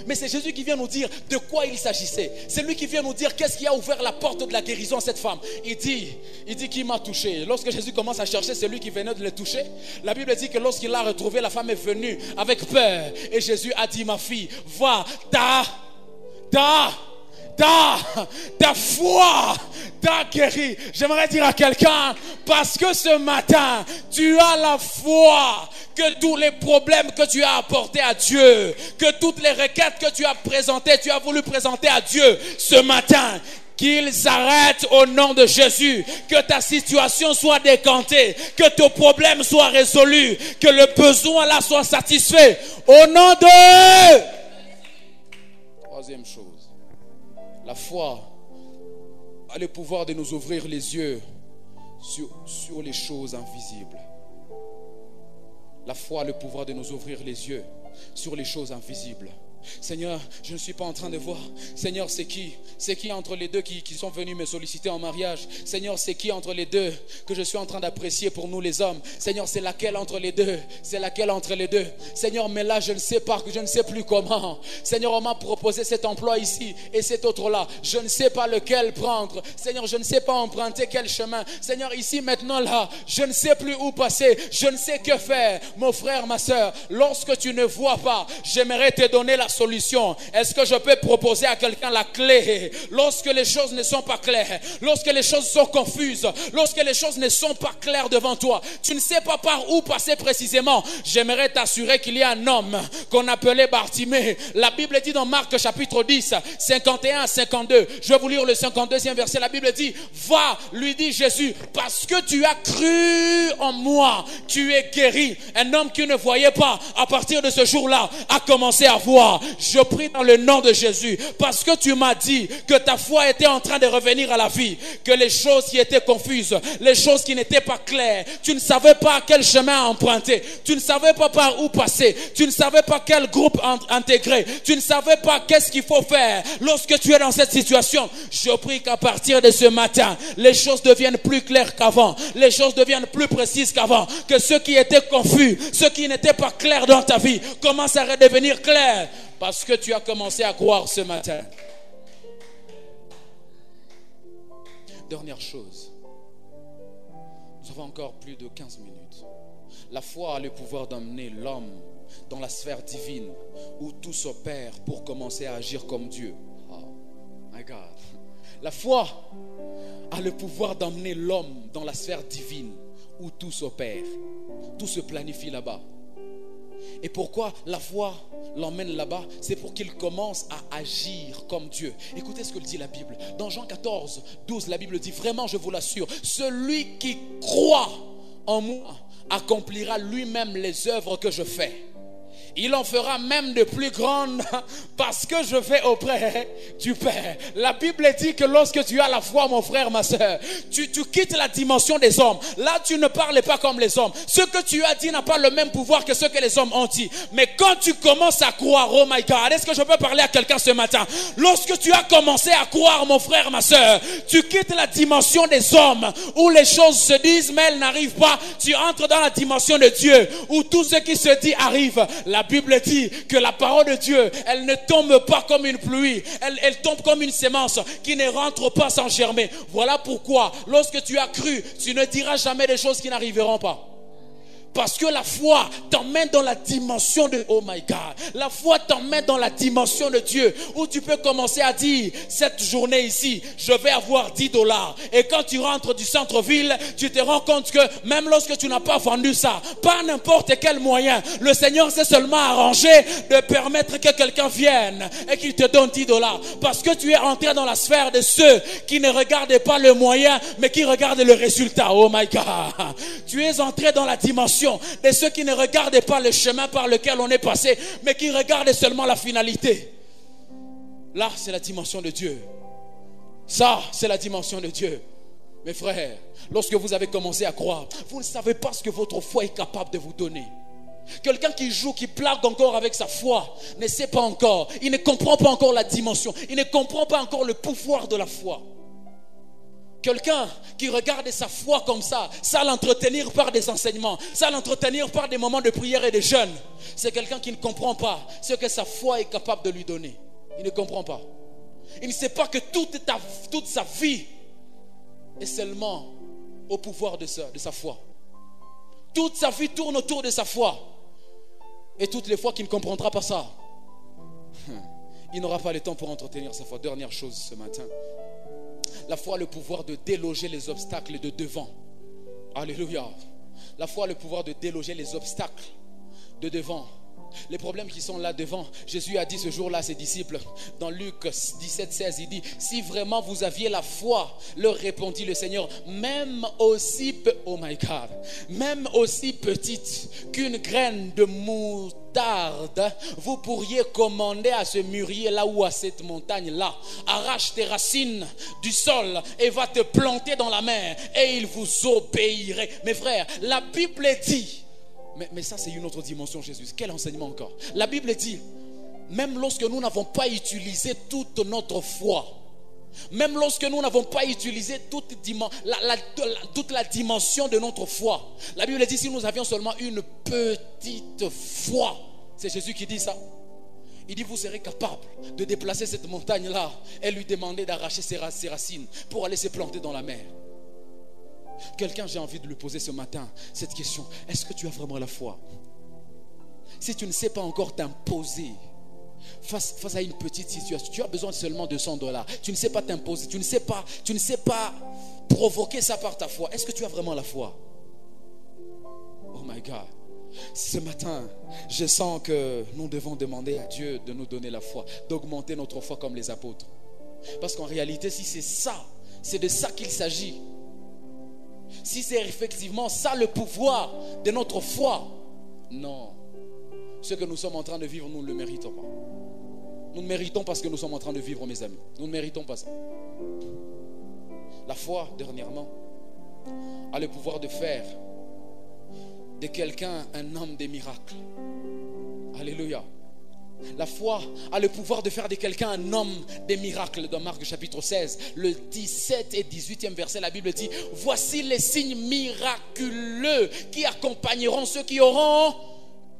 A: Mais c'est Jésus qui vient nous dire de quoi il s'agissait. C'est lui qui vient nous dire qu'est-ce qui a ouvert la porte de la guérison à cette femme. Il dit qu'il m'a touché. Lorsque Jésus commence à chercher celui qui venait de le toucher, la Bible dit que lorsqu'il l'a retrouvé, la femme est venue avec peur. Et Jésus a dit, ma fille, va, ta foi t'a guéri. J'aimerais dire à quelqu'un, parce que ce matin tu as la foi, que tous les problèmes que tu as apportés à Dieu, que toutes les requêtes que tu as présentées, tu as voulu présenter à Dieu ce matin, qu'ils s'arrêtent au nom de Jésus, que ta situation soit décantée, que ton problème soit résolu, que le besoin là soit satisfait au nom de... Troisième chose, la foi a le pouvoir de nous ouvrir les yeux sur les choses invisibles. La foi a le pouvoir de nous ouvrir les yeux sur les choses invisibles. Seigneur, je ne suis pas en train de voir. Seigneur, c'est qui? C'est qui entre les deux qui sont venus me solliciter en mariage? Seigneur, c'est qui entre les deux que je suis en train d'apprécier pour nous les hommes? Seigneur, c'est laquelle entre les deux? C'est laquelle entre les deux? Seigneur, mais là, je ne sais pas, je ne sais plus comment. Seigneur, on m'a proposé cet emploi ici et cet autre là. Je ne sais pas lequel prendre. Seigneur, je ne sais pas emprunter quel chemin. Seigneur, ici, maintenant, là, je ne sais plus où passer. Je ne sais que faire. Mon frère, ma soeur, lorsque tu ne vois pas, j'aimerais te donner la solution. Est-ce que je peux proposer à quelqu'un la clé? Lorsque les choses ne sont pas claires, lorsque les choses sont confuses, lorsque les choses ne sont pas claires devant toi, tu ne sais pas par où passer précisément, j'aimerais t'assurer qu'il y a un homme qu'on appelait Bartimée. La Bible dit dans Marc chapitre 10, 51 à 52, je vais vous lire le 52e verset. La Bible dit: va, lui dit Jésus, parce que tu as cru en moi, tu es guéri. Un homme qui ne voyait pas, à partir de ce jour-là, a commencé à voir. Je prie dans le nom de Jésus, parce que tu m'as dit que ta foi était en train de revenir à la vie, que les choses qui étaient confuses, les choses qui n'étaient pas claires, tu ne savais pas quel chemin emprunter, tu ne savais pas par où passer, tu ne savais pas quel groupe intégrer, tu ne savais pas qu'est-ce qu'il faut faire lorsque tu es dans cette situation. Je prie qu'à partir de ce matin, les choses deviennent plus claires qu'avant, les choses deviennent plus précises qu'avant, que ceux qui étaient confus, ceux qui n'étaient pas clairs dans ta vie, commencent à redevenir clairs, parce que tu as commencé à croire ce matin. Dernière chose, nous avons encore plus de 15 minutes. La foi a le pouvoir d'emmener l'homme dans la sphère divine où tout s'opère pour commencer à agir comme Dieu. Oh my God. La foi a le pouvoir d'emmener l'homme dans la sphère divine où tout s'opère, tout se planifie là-bas. Et pourquoi la foi l'emmène là-bas? C'est pour qu'il commence à agir comme Dieu. Écoutez ce que dit la Bible. Dans Jean 14, 12, la Bible dit: vraiment, je vous l'assure, celui qui croit en moi accomplira lui-même les œuvres que je fais. Il en fera même de plus grandes, parce que je vais auprès du Père. La Bible dit que lorsque tu as la foi, mon frère, ma soeur, tu quittes la dimension des hommes. Là, tu ne parles pas comme les hommes. Ce que tu as dit n'a pas le même pouvoir que ce que les hommes ont dit. Mais quand tu commences à croire, oh my God, est-ce que je peux parler à quelqu'un ce matin? Lorsque tu as commencé à croire, mon frère, ma soeur, tu quittes la dimension des hommes où les choses se disent mais elles n'arrivent pas. Tu entres dans la dimension de Dieu où tout ce qui se dit arrive. La Bible dit que la parole de Dieu, elle ne tombe pas comme une pluie, elle tombe comme une sémence qui ne rentre pas sans germer. Voilà pourquoi lorsque tu as cru, tu ne diras jamais des choses qui n'arriveront pas. Parce que la foi t'emmène dans la dimension de, oh my God, la foi t'emmène dans la dimension de Dieu, où tu peux commencer à dire: cette journée ici, je vais avoir $10. Et quand tu rentres du centre-ville, tu te rends compte que même lorsque tu n'as pas vendu ça, par n'importe quel moyen, le Seigneur s'est seulement arrangé de permettre que quelqu'un vienne et qu'il te donne $10. Parce que tu es entré dans la sphère de ceux qui ne regardent pas le moyen, mais qui regardent le résultat. Oh my God. Tu es entré dans la dimension de ceux qui ne regardent pas le chemin par lequel on est passé, mais qui regardent seulement la finalité. Là, c'est la dimension de Dieu. Ça, c'est la dimension de Dieu. Mes frères, lorsque vous avez commencé à croire, vous ne savez pas ce que votre foi est capable de vous donner. Quelqu'un qui joue, qui blague encore avec sa foi, ne sait pas encore. Il ne comprend pas encore la dimension. Il ne comprend pas encore le pouvoir de la foi. Quelqu'un qui regarde sa foi comme ça, l'entretenir par des enseignements, l'entretenir par des moments de prière et de jeûne, c'est quelqu'un qui ne comprend pas ce que sa foi est capable de lui donner. Il ne comprend pas. Il ne sait pas que toute sa vie est seulement au pouvoir de sa foi. Toute sa vie tourne autour de sa foi. Et toutes les fois qu'il ne comprendra pas ça, il n'aura pas le temps pour entretenir sa foi. Dernière chose ce matin. La foi a le pouvoir de déloger les obstacles de devant. Alléluia. La foi a le pouvoir de déloger les obstacles de devant. Les problèmes qui sont là devant. Jésus a dit ce jour-là à ses disciples, dans Luc 17, 16, il dit: si vraiment vous aviez la foi, leur répondit le Seigneur, même aussi petite qu'une graine de moutarde, vous pourriez commander à ce mûrier là ou à cette montagne là: arrache tes racines du sol et va te planter dans la mer, et il vous obéirait. Mes frères, la Bible dit, mais ça c'est une autre dimension, Jésus. Quel enseignement encore? La Bible dit même lorsque nous n'avons pas utilisé toute notre foi, même lorsque nous n'avons pas utilisé toute la dimension de notre foi, la Bible dit si nous avions seulement une petite foi, c'est Jésus qui dit ça. Il dit vous serez capable de déplacer cette montagne-là et lui demander d'arracher ses racines pour aller se planter dans la mer. Quelqu'un, j'ai envie de lui poser ce matin cette question. Est-ce que tu as vraiment la foi? Si tu ne sais pas encore t'imposer face à une petite situation, tu as besoin seulement de $100. Tu ne sais pas t'imposer, tu ne sais pas provoquer ça par ta foi. Est-ce que tu as vraiment la foi? Oh my God. Ce matin, je sens que nous devons demander à Dieu de nous donner la foi, d'augmenter notre foi comme les apôtres. Parce qu'en réalité, si c'est ça, c'est de ça qu'il s'agit. Si c'est effectivement ça le pouvoir de notre foi, non. Ce que nous sommes en train de vivre, nous ne le méritons pas. Nous ne méritons pas ce que nous sommes en train de vivre, mes amis. Nous ne méritons pas ça. La foi, dernièrement, a le pouvoir de faire de quelqu'un un homme des miracles. Alléluia. La foi a le pouvoir de faire de quelqu'un un homme des miracles. Dans Marc chapitre 16, le 17 et 18e verset, la Bible dit: voici les signes miraculeux qui accompagneront ceux qui auront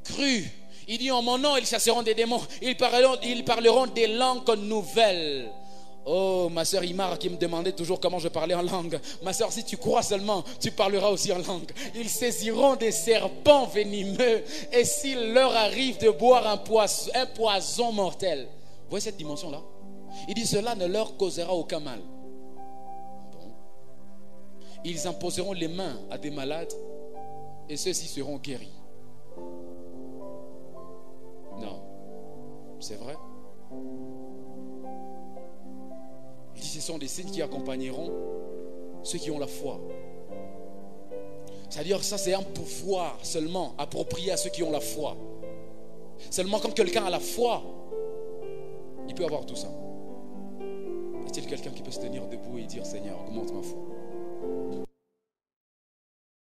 A: cru. Il dit: en mon nom ils chasseront des démons, ils parleront des langues nouvelles. Oh, ma soeur Imar qui me demandait toujours comment je parlais en langue. Ma soeur, si tu crois seulement, tu parleras aussi en langue. Ils saisiront des serpents venimeux, et s'il leur arrive de boire un poison mortel. Vous voyez cette dimension-là? Il dit: cela ne leur causera aucun mal. Bon. Ils imposeront les mains à des malades, et ceux-ci seront guéris. Non, c'est vrai? Il dit: ce sont des signes qui accompagneront ceux qui ont la foi. C'est-à-dire, ça c'est un pouvoir seulement approprié à ceux qui ont la foi. Seulement quand quelqu'un a la foi, il peut avoir tout ça. Y a-t-il quelqu'un qui peut se tenir debout et dire: Seigneur, augmente ma foi?